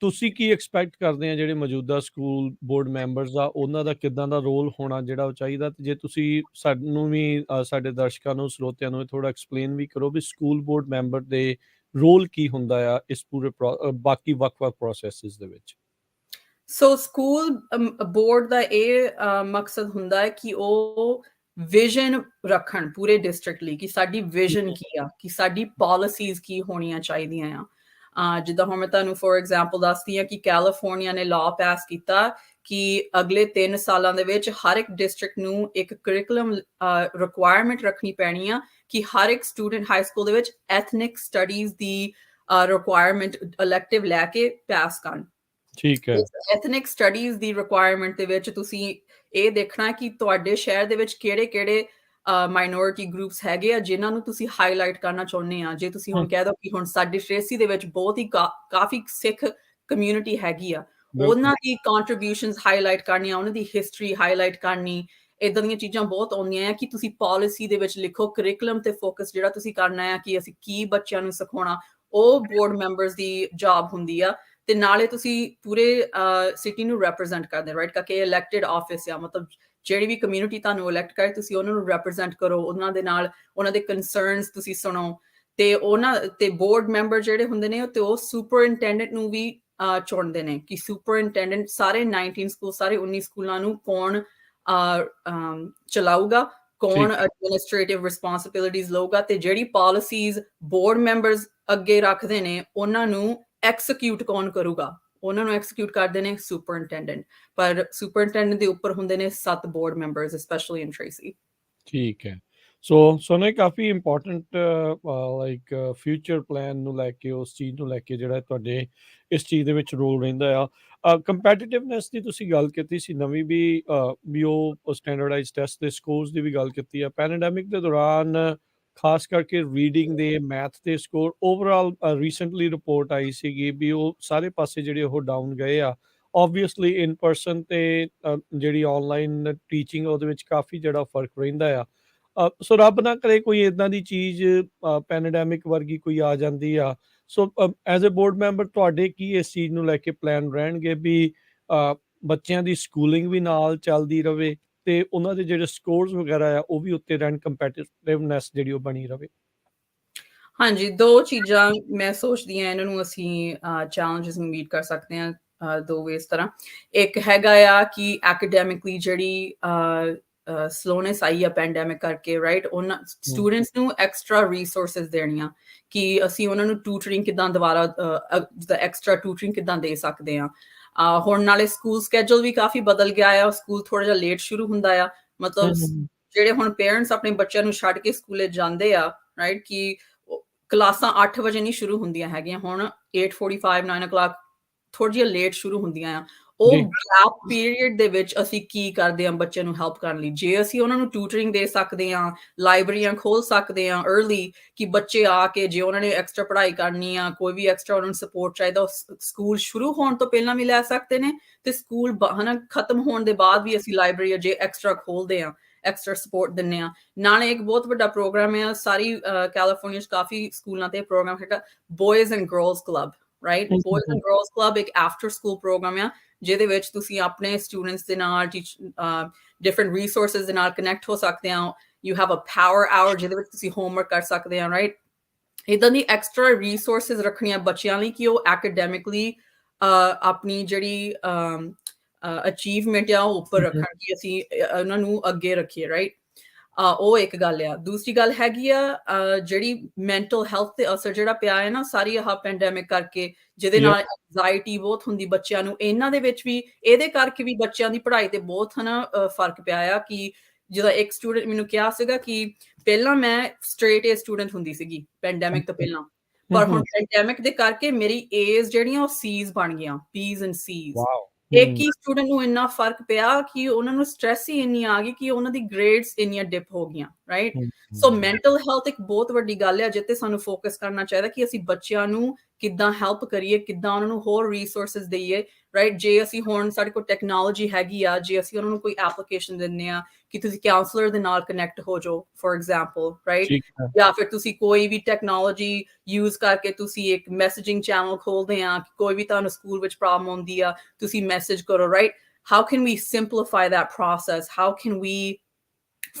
ਤੁਸੀਂ ਕੀ ਐਕਸਪੈਕਟ ਕਰਦੇ ਆ ਜਿਹੜੇ ਮੌਜੂਦਾ ਸਕੂਲ ਬੋਰਡ ਮੈਂਬਰਸ ਆ, ਉਹਨਾਂ ਦਾ ਕਿੱਦਾਂ ਦਾ ਰੋਲ ਹੋਣਾ ਜਿਹੜਾ ਉਹ ਚਾਹੀਦਾ? ਤੇ ਜੇ ਤੁਸੀਂ ਸਾਨੂੰ ਵੀ ਸਾਡੇ ਦਰਸ਼ਕਾਂ ਨੂੰ, ਸਰੋਤਿਆਂ ਨੂੰ ਥੋੜਾ ਐਕਸਪਲੇਨ ਵੀ ਕਰੋ ਵੀ ਸਕੂਲ ਬੋਰਡ ਮੈਂਬਰ ਦੇ ਰੋਲ ਕੀ ਹੁੰਦਾ ਆ ਇਸ ਪੂਰੇ ਬਾਕੀ ਵੱਖ-ਵੱਖ ਪ੍ਰੋਸੈਸਿਸ ਦੇ ਵਿੱਚ? ਸੋ ਸਕੂਲ ਬੋਰਡ ਦਾ ਇਹ ਮਕਸਦ ਹੁੰਦਾ ਹੈ ਕਿ ਉਹ ਵਿਜ਼ਨ ਰੱਖਣ ਪੂਰੇ ਡਿਸਟ੍ਰਿਕਟ ਲਈ, ਕਿ ਸਾਡੀ ਵਿਜ਼ਨ ਕੀ ਆ, ਕਿ ਸਾਡੀ ਪਾਲਿਸੀਜ਼ ਕੀ ਹੋਣੀਆਂ ਚਾਹੀਦੀਆਂ ਆ। ਜਿੱਦਾਂ ਹੁਣ ਮੈਂ ਤੁਹਾਨੂੰ ਫੋਰ ਐਗਜ਼ਾਮਪਲ ਦੱਸਦੀ ਹਾਂ ਕਿ ਕੈਲੀਫੋਰਨੀਆ ਨੇ ਲਾਅ ਪਾਸ ਕੀਤਾ ਕਿ ਅਗਲੇ 3 ਸਾਲਾਂ ਦੇ ਵਿੱਚ ਹਰ ਇੱਕ ਡਿਸਟ੍ਰਿਕਟ ਨੂੰ ਇੱਕ ਕਰਿਕੂਲਮ ਰਿਕੁਆਇਰਮੈਂਟ ਰੱਖਣੀ ਪੈਣੀ ਆ ਕਿ ਹਰ ਇੱਕ ਸਟੂਡੈਂਟ ਹਾਈ ਸਕੂਲ ਦੇ ਵਿੱਚ ਐਥਨਿਕ ਸਟੱਡੀਜ਼ ਦੀ ਰਿਕੁਆਇਰਮੈਂਟ ਇਲੈਕਟਿਵ ਲੈ ਕੇ ਪਾਸ ਕਰਨ। ਠੀਕ ਹੈ। ਐਥਨਿਕ ਸਟੱਡੀਜ਼ ਦੀ ਰਿਕੁਆਇਰਮੈਂਟ ਦੇ ਵਿੱਚ ਤੁਸੀਂ ਇਹ ਦੇਖਣਾ ਕਿ ਤੁਹਾਡੇ ਸ਼ਹਿਰ ਦੇ ਵਿੱਚ ਕਿਹੜੇ ਮਾਈਨੋਰਿਟੀ ਗਰੁੱਪਸ ਹੈਗੇ ਆ ਜਿਨ੍ਹਾਂ ਨੂੰ ਤੁਸੀਂ ਹਾਈਲਾਈਟ ਕਰਨਾ ਚਾਹੁੰਦੇ ਆ। ਜੇ ਤੁਸੀਂ ਹੁਣ ਕਹਿ ਦਿਓ ਕਿ ਹੁਣ ਸਾਡੀ ਟ੍ਰੇਸੀ ਦੇ ਵਿੱਚ ਬਹੁਤ ਹੀ ਕਾਫੀ ਸਿੱਖ ਕਮਿਊਨਿਟੀ ਹੈਗੀ ਆ, ਉਹਨਾਂ ਦੀ ਕੰਟਰੀਬਿਊਸ਼ਨਸ ਹਾਈਲਾਈਟ ਕਰਨੀਆਂ, ਉਹਨਾਂ ਦੀ ਹਿਸਟਰੀ ਹਾਈਲਾਈਟ ਕਰਨੀ, ਇਦਾਂ ਦੀਆਂ ਚੀਜ਼ਾਂ ਬਹੁਤ ਆਉਂਦੀਆਂ ਆ ਕਿ ਤੁਸੀਂ ਪਾਲਿਸੀ ਦੇ ਵਿੱਚ ਲਿਖੋ ਕਰਿਕੂਲਮ ਤੇ ਫੋਕਸ ਜਿਹੜਾ ਤੁਸੀਂ ਕਰਨਾ ਆ ਕਿ ਅਸੀਂ ਕੀ ਬੱਚਿਆਂ ਨੂੰ ਸਿਖਾਉਣਾ, ਉਹ ਬੋਰਡ ਮੈਂਬਰਸ ਦੀ ਜੌਬ ਹੁੰਦੀ ਆ। ਤੇ ਨਾਲੇ ਤੁਸੀਂ ਪੂਰੇ ਸਿਟੀ ਨੂੰ ਰੈਪਰੈਜ਼ੈਂਟ ਕਰਦੇ, ਰਾਈਟ, ਕਿਉਂਕਿ ਇਹ ਇਲੈਕਟਿਡ ਆਫਿਸ ਆ, ਮਤਲਬ ਜਿਹੜੀ ਵੀ ਕਮਿਊਨਿਟੀ ਤੁਹਾਨੂੰ ਇਲੈਕਟ ਕਰੇ ਤੁਸੀਂ ਉਹਨਾਂ ਨੂੰ ਰੈਪਰੈਜ਼ੈਂਟ ਕਰੋ, ਉਹਨਾਂ ਦੇ ਨਾਲ ਉਹਨਾਂ ਦੇ ਕੰਸਰਨਸ ਤੁਸੀਂ ਸੁਣੋ। ਤੇ ਉਹਨਾਂ ਤੇ ਬੋਰਡ ਮੈਂਬਰ ਜਿਹੜੇ ਹੁੰਦੇ ਨੇ ਤੇ ਉਹ ਸੁਪਰਇੰਟੈਂਡੈਂਟ ਨੂੰ ਵੀ ਚੁਣਦੇ ਨੇ ਕਿ ਸੁਪਰਇੰਟੈਂਡੈਂਟ ਸਾਰੇ 19 ਸਕੂਲ, ਸਾਰੇ 19 ਸਕੂਲਾਂ ਨੂੰ ਕੌਣ ਚਲਾਊਗਾ, ਕੌਣ ਐਡਮਿਨਿਸਟ੍ਰੇਟਿਵ ਰਿਸਪੌਂਸਿਬਿਲਿਟੀਜ਼ ਲਊਗਾ, ਤੇ ਜਿਹੜੀ ਪਾਲਿਸੀਜ਼ ਬੋਰਡ ਮੈਂਬਰਸ ਅੱਗੇ ਰੱਖਦੇ ਨੇ ਉਹਨਾਂ ਨੂੰ ਐਕਸੀਕਿਊਟ ਕੌਣ ਕਰੂਗਾ, ਉਹਨਾਂ ਨੂੰ ਐਕਸੀਕਿਊਟ ਕਰਦੇ ਨੇ ਸੁਪਰਇੰਟੈਂਡੈਂਟ। ਪਰ ਸੁਪਰਇੰਟੈਂਡੈਂਟ ਦੇ ਉੱਪਰ ਹੁੰਦੇ ਨੇ 7 board members, specially in Tracy. ਠੀਕ ਹੈ। ਸੋ ਸੋਨੇ ਕਾਫੀ ਇੰਪੋਰਟੈਂਟ ਲਾਈਕ ਫਿਊਚਰ ਪਲਾਨ ਨੂੰ ਲੈ ਕੇ, ਉਸ ਚੀਜ਼ ਨੂੰ ਲੈ ਕੇ ਜਿਹੜਾ ਤੁਹਾਡੇ ਇਸ ਚੀਜ਼ ਦੇ ਵਿੱਚ ਰੋਲ ਰਹਿੰਦਾ ਆ। ਕੰਪੈਟੀਟਿਵਨੈਸ ਦੀ ਤੁਸੀਂ ਗੱਲ ਕੀਤੀ ਸੀ ਨਵੀਂ ਵੀ ਉਹ ਸਟੈਂਡਰਡਾਈਜ਼ਡ ਟੈਸਟ ਦੇ ਸਕੋਰਸ ਦੀ ਵੀ ਗੱਲ ਕੀਤੀ ਆ। ਪੈਂਡੈਮਿਕ ਦੇ ਦੌਰਾਨ ਖਾਸ ਕਰਕੇ ਰੀਡਿੰਗ ਦੇ, ਮੈਥ ਦੇ ਸਕੋਰ ਓਵਰਆਲ ਰੀਸੈਂਟਲੀ ਰਿਪੋਰਟ ਆਈ ਸੀਗੀ ਵੀ ਉਹ ਸਾਰੇ ਪਾਸੇ ਜਿਹੜੇ ਉਹ ਡਾਊਨ ਗਏ ਆ। ਓਬਵੀਅਸਲੀ ਇਨ ਪਰਸਨ ਤੇ ਜਿਹੜੀ ਆਨਲਾਈਨ ਟੀਚਿੰਗ ਉਹਦੇ ਵਿੱਚ ਕਾਫੀ ਜਿਹੜਾ ਫਰਕ ਰਹਿੰਦਾ ਆ। ਸੋ ਰੱਬ ਨਾ ਕਰੇ ਕੋਈ ਇਦਾਂ ਦੀ ਚੀਜ਼ ਪੈਂਡੈਮਿਕ ਵਰਗੀ ਕੋਈ ਆ ਜਾਂਦੀ ਆ। So as a board member ਤੁਹਾਡੇ ਕੀ ਇਸ ਚੀਜ਼ ਨੂੰ ਲੈ ਕੇ ਪਲਾਨ ਰਹਿਣਗੇ ਵੀ ਬੱਚਿਆਂ ਦੀ ਸਕੂਲਿੰਗ ਵੀ ਨਾਲ ਚੱਲਦੀ ਰਵੇ ਤੇ ਉਹਨਾਂ ਦੇ ਜਿਹੜੇ ਸਕੋਰਸ ਵਗੈਰਾ ਆ ਉਹ ਵੀ ਉੱਤੇ ਰਹਿਣ, ਕੰਪੈਟੀਟਿਵਨੈਸ ਜਿਹੜੀ ਉਹ ਬਣੀ ਰਵੇ? ਹਾਂਜੀ, ਦੋ ਚੀਜ਼ਾਂ ਮੈਂ ਸੋਚਦੀ ਹਾਂ ਇਹਨਾਂ ਨੂੰ ਅਸੀਂ ਚੈਲੰਜਸ ਨੂੰ ਮੀਟ ਕਰ ਸਕਦੇ ਹਾਂ ਦੋ ਵੇਜ਼ ਤਰ੍ਹਾਂ। ਇੱਕ ਹੈਗਾ ਆ ਕਿ ਐਕੈਡੈਮਿਕਲੀ ਜਿਹੜੀ ਸਲੋਨੈਸ ਆਈ ਆ ਪੈਂਡੈਮਿਕ ਕਰਕੇ, ਰਾਈਟ, ਉਹਨਾਂ ਸਟੂਡੈਂਟਸ ਨੂੰ ਐਕਸਟਰਾ ਰਿਸੋਰਸਿਸ ਦੇਣੀਆਂ ਕਿ ਅਸੀਂ ਉਹਨਾਂ ਨੂੰ ਟਿਊਟਰਿੰਗ ਕਿੱਦਾਂ ਦੁਬਾਰਾ ਜਿੱਦਾਂ ਐਕਸਟਰਾ ਟਿਊਟਰਿੰਗ ਕਿੱਦਾਂ ਦੇ ਸਕਦੇ ਹਾਂ। ਹੁਣ ਨਾਲੇ ਸਕੂਲ ਸਕੈਜੂਲ ਵੀ ਕਾਫੀ ਬਦਲ ਗਿਆ ਆ, ਸਕੂਲ ਥੋੜਾ ਜਿਹਾ ਲੇਟ ਸ਼ੁਰੂ ਹੁੰਦਾ ਆ, ਮਤਲਬ ਜਿਹੜੇ ਹੁਣ ਪੇਰੈਂਟਸ ਆਪਣੇ ਬੱਚਿਆਂ ਨੂੰ ਛੱਡ ਕੇ ਸਕੂਲੇ ਜਾਂਦੇ ਆ, ਰਾਈਟ, ਕਿ ਕਲਾਸਾਂ 8 ਵਜੇ ਨਹੀਂ ਸ਼ੁਰੂ ਹੁੰਦੀਆਂ ਹੈਗੀਆਂ, ਹੁਣ 8:45 9 o'clock ਥੋੜੀ ਜਿਹੀ ਲੇਟ ਸ਼ੁਰੂ ਹੁੰਦੀਆਂ ਆ। ਉਹ ਗੈਪ ਪੀਰੀਅਡ ਦੇ ਵਿੱਚ ਅਸੀਂ ਕੀ ਕਰਦੇ ਹਾਂ ਬੱਚਿਆਂ ਨੂੰ ਹੈਲਪ ਕਰਨ ਲਈ? ਜੇ ਅਸੀਂ ਉਹਨਾਂ ਨੂੰ ਟਿਊਟਰਿੰਗ ਦੇ ਸਕਦੇ ਹਾਂ, ਲਾਇਬ੍ਰੇਰੀਆਂ ਖੋਲ ਸਕਦੇ ਹਾਂ ਅਰਲੀ, ਕਿ ਬੱਚੇ ਆ ਕੇ ਜੇ ਉਹਨਾਂ ਨੇ ਐਕਸਟਰਾ ਪੜ੍ਹਾਈ ਕਰਨੀ ਆ, ਕੋਈ ਵੀ ਐਕਸਟਰਾ ਉਹਨਾਂ ਨੂੰ ਸਪੋਰਟ ਚਾਹੀਦਾ, ਉਹ ਸਕੂਲ ਸ਼ੁਰੂ ਹੋਣ ਤੋਂ ਪਹਿਲਾਂ ਵੀ ਲੈ ਸਕਦੇ ਨੇ, ਤੇ ਸਕੂਲ ਖਤਮ ਹੋਣ ਦੇ ਬਾਅਦ ਵੀ ਅਸੀਂ ਲਾਇਬ੍ਰੇਰੀ ਜੇ ਐਕਸਟਰਾ ਖੋਲਦੇ ਹਾਂ, ਐਕਸਟਰਾ ਸਪੋਰਟ ਦਿੰਦੇ ਹਾਂ। ਨਾਲੇ ਇੱਕ ਬਹੁਤ ਵੱਡਾ ਪ੍ਰੋਗਰਾਮ ਹੈ, ਸਾਰੀ ਕੈਲੀਫੋਰਨੀਆ 'ਚ ਕਾਫੀ ਸਕੂਲਾਂ ਤੇ ਪ੍ਰੋਗਰਾਮ ਹੈਗਾ, ਬॉयਜ਼ and girls club, right. ਬॉयਜ਼ and girls club ਇੱਕ ਆਫਟਰ ਸਕੂਲ ਪ੍ਰੋਗਰਾਮ ਆ ਜਿਹਦੇ ਵਿੱਚ ਤੁਸੀਂ ਆਪਣੇ ਸਟੂਡੈਂਟਸ ਦੇ ਨਾਲ ਡਿਫਰੈਂਟ ਰਿਸੋਰਸਿਸ ਦੇ ਨਾਲ ਕਨੈਕਟ ਹੋ ਸਕਦੇ ਹੋ। You have a power hour ਜਿਹਦੇ ਵਿੱਚ ਤੁਸੀਂ ਹੋਮਵਰਕ ਕਰ ਸਕਦੇ ਹੋ, ਰਾਈਟ। ਇੱਦਾਂ ਦੀ ਐਕਸਟਰਾ ਰਿਸੋਰਸਿਸ ਰੱਖਣੀਆਂ ਬੱਚਿਆਂ ਲਈ ਕਿ ਉਹ ਐਕੈਡੈਮਿਕਲੀ ਆਪਣੀ ਜਿਹੜੀ ਅਚੀਵਮੈਂਟ ਆ ਉਹ ਉੱਪਰ ਰੱਖਣ, ਕਿ ਅਸੀਂ ਉਹਨਾਂ ਨੂੰ ਅੱਗੇ ਰੱਖੀਏ, ਰਾਈਟ। ਉਹ ਇੱਕ ਗੱਲ ਆ। ਦੂਸਰੀ ਗੱਲ ਹੈਗੀ ਆ ਜਿਹੜੀ ਮੈਂਟਲ ਹੈਲਥ ਤੇ ਅਸਰ ਜਿਹੜਾ ਪਿਆ ਹੈ ਨਾ ਸਾਰੀ ਆਹ ਪੈਂਡੈਮਿਕ ਕਰਕੇ, ਜਿਹਦੇ ਨਾਲ ਐਂਜ਼ਾਈਟੀ ਬਹੁਤ ਹੁੰਦੀ ਬੱਚਿਆਂ ਨੂੰ, ਇਹਨਾਂ ਦੇ ਵਿੱਚ ਵੀ ਇਹਦੇ ਕਰਕੇ ਵੀ ਬੱਚਿਆਂ ਦੀ ਪੜ੍ਹਾਈ ਤੇ ਬਹੁਤ ਫਰਕ ਪਿਆ ਆ। ਕਿ ਜਿਹਦਾ ਇੱਕ ਸਟੂਡੈਂਟ ਮੈਨੂੰ ਕਿਹਾ ਸੀਗਾ ਕਿ ਪਹਿਲਾਂ ਮੈਂ ਸਟ੍ਰੇਟ ਏ ਸਟੂਡੈਂਟ ਹੁੰਦੀ ਸੀਗੀ ਪੈਂਡੈਮਿਕ ਤੋਂ ਪਹਿਲਾਂ, ਪਰ ਹੁਣ ਪੈਂਡੈਮਿਕ ਦੇ ਕਰਕੇ ਮੇਰੀ ਏਜ਼ ਜਿਹੜੀਆਂ ਉਹ ਸੀਜ਼ ਬਣ ਗਈਆਂ, ਪੀਜ਼ ਐਂਡ ਸੀਜ਼। ਇੱਕ ਹੀ ਸਟੂਡੈਂਟ ਨੂੰ ਇੰਨਾ ਫਰਕ ਪਿਆ ਕਿ ਉਹਨਾਂ ਨੂੰ ਸਟ੍ਰੈਸ ਹੀ ਇੰਨੀ ਆ ਗਈ ਕਿ ਉਹਨਾਂ ਦੀ ਗ੍ਰੇਡਸ ਇੰਨੀਆਂ ਡਿਪ ਹੋ ਗਈਆਂ, ਰਾਈਟ। ਸੋ ਮੈਂਟਲ ਹੈਲਥ ਇੱਕ ਬਹੁਤ ਵੱਡੀ ਗੱਲ ਹੈ ਜਿੱਤੇ ਸਾਨੂੰ ਫੋਕਸ ਕਰਨਾ ਚਾਹੀਦਾ ਕਿ ਅਸੀਂ ਬੱਚਿਆਂ ਨੂੰ ਕਿੱਦਾਂ ਹੈਲਪ ਕਰੀਏ, ਕਿੱਦਾਂ ਉਹਨਾਂ ਨੂੰ ਹੋਰ ਰਿਸੋਰਸਿਸ ਦੇਈਏ, ਰਾਈਟ। ਜੇ ਅਸੀਂ ਹੁਣ ਸਾਡੇ ਕੋਲ ਟੈਕਨੋਲੋਜੀ ਹੈਗੀ ਆ, ਜੇ ਅਸੀਂ ਉਹਨਾਂ ਨੂੰ ਕੋਈ ਐਪਲੀਕੇਸ਼ਨ ਦਿੰਦੇ ਆ ਕਿ ਤੁਸੀਂ ਕਾਉਂਸਲਰ ਦੇ ਨਾਲ ਕਨੈਕਟ ਹੋ ਜਾਓ ਫॉर ਐਗਜ਼ਾਮਪਲ, ਰਾਈਟ, ਜਾਂ ਫਿਰ ਤੁਸੀਂ ਕੋਈ ਵੀ ਟੈਕਨੋਲੋਜੀ ਯੂਜ਼ ਕਰਕੇ ਤੁਸੀਂ ਇੱਕ ਮੈਸੇਜਿੰਗ ਚੈਨਲ ਖੋਲਦੇ ਆ ਕਿ ਕੋਈ ਵੀ ਤੁਹਾਨੂੰ ਸਕੂਲ ਵਿੱਚ ਪ੍ਰੋਬਲਮ ਆਉਂਦੀ ਆ ਤੁਸੀਂ ਮੈਸੇਜ ਕਰੋ, right. How can we simplify that process? How can we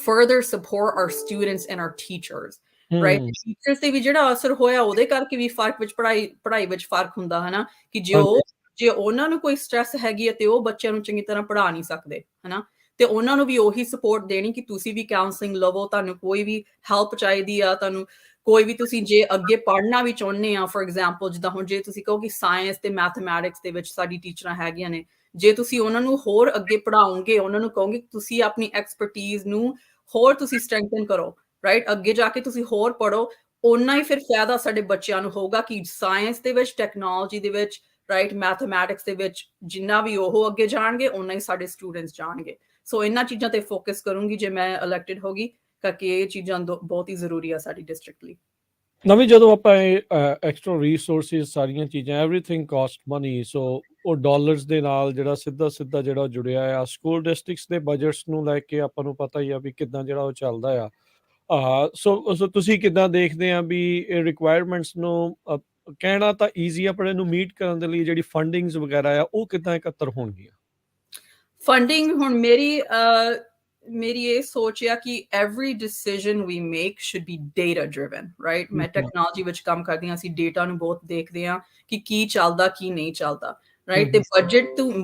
further support our students and our teachers, right? Teachers ਤੇ ਵੀ ਜਿਹੜਾ ਅਸਰ ਹੋਇਆ ਉਹਦੇ ਕਰਕੇ ਵੀ ਫਰਕ ਵਿੱਚ ਪੜ੍ਹਾਈ ਵਿੱਚ ਫਰਕ ਹੁੰਦਾ ਹੈ ਨਾ, ਕਿ ਜੇ ਉਹਨਾਂ ਨੂੰ ਕੋਈ ਸਟ੍ਰੈਸ ਹੈਗੀ ਹੈ ਤੇ ਉਹ ਬੱਚਿਆਂ ਨੂੰ ਚੰਗੀ ਤਰ੍ਹਾਂ ਪੜ੍ਹਾ ਨਹੀਂ ਸਕਦੇ, ਹਨਾ। ਤੇ ਉਹਨਾਂ ਨੂੰ ਵੀ ਉਹੀ ਸਪੋਰਟ ਦੇਣੀ ਕਿ ਤੁਸੀਂ ਵੀ ਕਾਉਂਸਲਿੰਗ ਲਵੋ, ਤੁਹਾਨੂੰ ਕੋਈ ਵੀ ਹੈਲਪ ਚਾਹੀਦੀ ਆ, ਤੁਹਾਨੂੰ ਕੋਈ ਵੀ ਤੁਸੀਂ ਜੇ ਅੱਗੇ ਪੜ੍ਹਨਾ ਵੀ ਚਾਹੁੰਦੇ ਆ, ਫॉर ਐਗਜ਼ਾਮਪਲ ਜਿੱਦਾਂ ਹੁਣ ਜੇ ਤੁਸੀਂ ਕਹੋ ਕਿ ਸਾਇੰਸ ਤੇ ਮੈਥਮੈਟਿਕਸ ਦੇ ਵਿੱਚ ਸਾਡੀ ਟੀਚਰਾਂ ਹੈਗੀਆਂ ਨੇ, ਜੇ ਤੁਸੀਂ ਉਹਨਾਂ ਨੂੰ ਹੋਰ ਅੱਗੇ ਪੜ੍ਹਾਓਗੇ, ਉਹਨਾਂ ਨੂੰ ਕਹੋਗੇ ਤੁਸੀਂ ਆਪਣੀ ਐਕਸਪਰਟੀਜ਼ ਨੂੰ ਹੋਰ ਤੁਸੀਂ ਸਟਰੈਂਥਨ ਕਰੋ, ਰਾਈਟ, ਅੱਗੇ ਜਾ ਕੇ ਤੁਸੀਂ ਹੋਰ ਪੜ੍ਹੋ, ਓਨਾ ਹੀ ਫਿਰ ਫਾਇਦਾ ਸਾਡੇ ਬੱਚਿਆਂ ਨੂੰ ਹੋਊਗਾ ਕਿ ਸਾਇੰਸ ਦੇ ਵਿੱਚ, ਟੈਕਨੋਲੋਜੀ ਦੇ ਵਿੱਚ, ਰਾਈਟ, ਮੈਥਮੈਟਿਕਸ ਦੇ ਵਿੱਚ ਜਿੰਨਾ ਵੀ ਉਹ ਅੱਗੇ ਜਾਣਗੇ ਓਨਾ ਹੀ ਸਾਡੇ ਸਟੂਡੈਂਟਸ ਜਾਣਗੇ। ਸੋ ਇਹਨਾਂ ਚੀਜ਼ਾਂ ਤੇ ਫੋਕਸ ਕਰੂੰਗੀ ਜੇ ਮੈਂ ਇਲੈਕਟਿਡ ਹੋ ਗਈ, ਕਰਕੇ ਇਹ ਚੀਜ਼ਾਂ ਬਹੁਤ ਹੀ ਜ਼ਰੂਰੀ ਆ ਸਾਡੀ ਡਿਸਟ੍ਰਿਕਟ ਲਈ। ਨਵੀਂ ਜਦੋਂ ਆਪਾਂ ਐਕਸਟਰਾ ਰਿਸੋਰਸਿਸ ਸਾਰੀਆਂ ਚੀਜ਼ਾਂ ਐਵਰੀਥਿੰਗ ਕਾਸਟ ਮਨੀ, ਸੋ ਉਹ ਡਾਲਰਸ ਦੇ ਨਾਲ ਜਿਹੜਾ ਸਿੱਧਾ ਜਿਹੜਾ ਜੁੜਿਆ ਆ ਸਕੂਲ ਡਿਸਟ੍ਰਿਕਟਸ ਦੇ ਬਜਟਸ ਨੂੰ ਲੈ ਕੇ ਆਪਾਂ ਨੂੰ ਪਤਾ ਹੀ ਆ ਵੀ ਕਿੱਦਾਂ ਜਿਹੜਾ ਉਹ ਚੱਲਦਾ ਆ ਸੋ ਤੁਸੀਂ ਕਿੱਦਾਂ ਦੇਖਦੇ ਆ ਵੀ ਇਹ ਰਿਕੁਆਇਰਮੈਂਟਸ ਨੂੰ ਕਹਿਣਾ ਤਾਂ ਈਜ਼ੀ ਆ ਪਰ ਇਹਨੂੰ ਮੀਟ ਕਰਨ ਦੇ ਲਈ ਜਿਹੜੀ ਫੰਡਿੰਗਸ ਵਗੈਰਾ ਆ ਉਹ ਕਿੱਦਾਂ ਇਕੱਤਰ ਹੋਣਗੀਆਂ ਫੰਡਿੰਗ ਹੁਣ ਮੇਰੀ ਇਹ ਸੋਚ ਆ ਕਿ every decision we make should be data driven, right? ਮੈਂ ਟੈਕਨੋਲੋਜੀ ਵਿੱਚ ਕੰਮ ਕਰਦੀ ਹਾਂ ਅਸੀਂ ਡੇਟਾ ਨੂੰ ਬਹੁਤ ਦੇਖਦੇ ਹਾਂ ਕਿ ਕੀ ਚੱਲਦਾ ਕੀ ਨਹੀਂ ਚੱਲਦਾ ਰਾਈਟ ਤੇ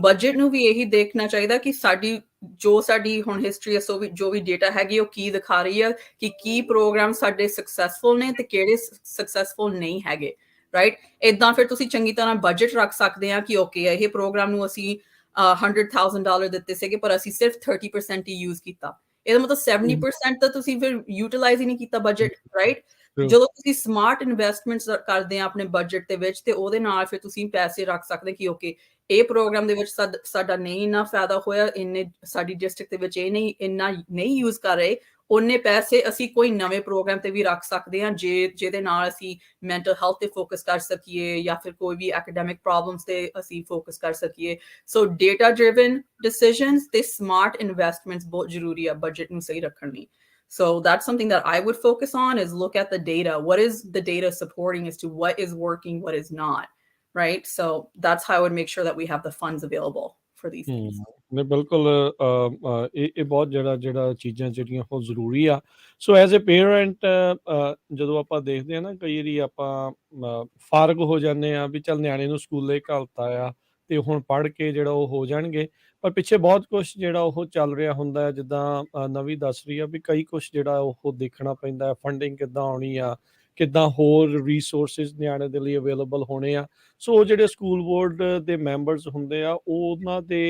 ਬਜਟ ਨੂੰ ਵੀ ਇਹੀ ਦੇਖਣਾ ਚਾਹੀਦਾ ਕਿ ਸਾਡੀ ਹੁਣ ਹਿਸਟਰੀ ਜੋ ਵੀ ਡੇਟਾ ਹੈਗੀ ਉਹ ਕੀ ਦਿਖਾ ਰਹੀ ਹੈ ਕਿ ਕੀ ਪ੍ਰੋਗਰਾਮ ਸਾਡੇ ਸਕਸੈਸਫੁਲ ਨੇ ਤੇ ਕਿਹੜੇ ਸਕਸੈਸਫੁਲ ਨਹੀਂ ਹੈਗੇ ਰਾਈਟ ਇਦਾਂ ਫਿਰ ਤੁਸੀਂ ਚੰਗੀ ਤਰ੍ਹਾਂ ਬਜਟ ਰੱਖ ਸਕਦੇ ਆ ਕਿ ਓਕੇ ਇਹ ਪ੍ਰੋਗਰਾਮ ਨੂੰ ਅਸੀਂ $100,000 ਦਿੱਤੇ ਸੀਗੇ ਪਰ ਅਸੀਂ ਸਿਰਫ 30% ਹੀ ਯੂਜ਼ ਕੀਤਾ ਇਹਦਾ ਮਤਲਬ 70% ਤਾਂ ਤੁਸੀਂ ਫਿਰ ਯੂਟਿਲਾਈਜ਼ ਹੀ ਨਹੀਂ ਕੀਤਾ ਬਜਟ ਰਾਈਟ ਜਦੋਂ ਤੁਸੀਂ ਸਮਾਰਟ ਇਨਵੈਸਟਮੈਂਟਸ ਕਰਦੇ ਆ ਆਪਣੇ ਬਜਟ ਦੇ ਵਿੱਚ ਤੇ ਉਹਦੇ ਨਾਲ ਫਿਰ ਤੁਸੀਂ ਪੈਸੇ ਰੱਖ ਸਕਦੇ ਕਿ ਓਕੇ ਇਹ ਪ੍ਰੋਗਰਾਮ ਦੇ ਵਿੱਚ ਸਾਡਾ ਨਹੀਂ ਇੰਨਾ ਫਾਇਦਾ ਹੋਇਆ ਇੰਨੇ ਸਾਡੀ ਡਿਸਟ੍ਰਿਕਟ ਦੇ ਵਿੱਚ ਇਹ ਨਹੀਂ ਇੰਨਾ ਨਹੀਂ ਯੂਜ਼ ਕਰ ਰਹੇ ਉਹਨੇ ਪੈਸੇ ਅਸੀਂ ਕੋਈ ਨਵੇਂ ਪ੍ਰੋਗਰਾਮ ਤੇ ਵੀ ਰੱਖ ਸਕਦੇ ਹਾਂ ਜਿਹਦੇ ਨਾਲ ਅਸੀਂ ਮੈਂਟਲ ਹੈਲਥ ਤੇ ਫੋਕਸ ਕਰ ਸਕੀਏ ਜਾਂ ਫਿਰ ਕੋਈ ਵੀ ਐਕੈਡੈਮਿਕ ਪ੍ਰੋਬਲਮਸ ਤੇ ਅਸੀਂ ਫੋਕਸ ਕਰ ਸਕੀਏ ਸੋ ਡੇਟਾ ਡਰਿਵਨ ਡਿਸੀਜਨਸ ਤੇ ਸਮਾਰਟ ਇਨਵੈਸਟਮੈਂਟਸ ਬਹੁਤ ਜ਼ਰੂਰੀ ਆ ਬਜਟ ਨੂੰ ਸਹੀ ਰੱਖਣ ਲਈ So that's something that I would focus on is look at the data. What is the data supporting as to what is working, what is not, right? So that's how I would make sure that we have the funds available for these things. ਨਹੀਂ ਬਿਲਕੁਲ ਇਹ ਬਹੁਤ ਜਿਹੜਾ ਚੀਜ਼ਾਂ ਜਿਹੜੀਆਂ ਉਹ ਜ਼ਰੂਰੀ ਆ ਸੋ ਐਜ਼ ਅ ਪੇਰੈਂਟ ਜਦੋਂ ਆਪਾਂ ਦੇਖਦੇ ਆ ਨਾ ਕਈ ਵਾਰੀ ਆਪਾਂ ਫਾਰਗ ਹੋ ਜਾਂਦੇ ਆ ਵੀ ਚੱਲ ਨਿਆਣੇ ਨੂੰ ਸਕੂਲੇ ਘੱਲਤਾ ਆ ਤੇ ਹੁਣ ਪੜ੍ਹ ਕੇ ਜਿਹੜਾ ਉਹ ਹੋ ਜਾਣਗੇ ਪਰ ਪਿੱਛੇ ਬਹੁਤ ਕੁਝ ਜਿਹੜਾ ਉਹ ਚੱਲ ਰਿਹਾ ਹੁੰਦਾ ਹੈ ਜਿੱਦਾਂ ਨਵੀਂ ਦੱਸ ਰਹੀ ਆ ਵੀ ਕਈ ਕੁਝ ਜਿਹੜਾ ਉਹ ਦੇਖਣਾ ਪੈਂਦਾ ਫੰਡਿੰਗ ਕਿੱਦਾਂ ਆਉਣੀ ਆ ਕਿੱਦਾਂ ਹੋਰ ਰਿਸੋਰਸਿਸ ਨਿਆਣੇ ਦੇ ਲਈ ਅਵੇਲੇਬਲ ਹੋਣੇ ਆ ਸੋ ਜਿਹੜੇ ਸਕੂਲ ਬੋਰਡ ਦੇ ਮੈਂਬਰਸ ਹੁੰਦੇ ਆ ਉਹਨਾਂ ਦੇ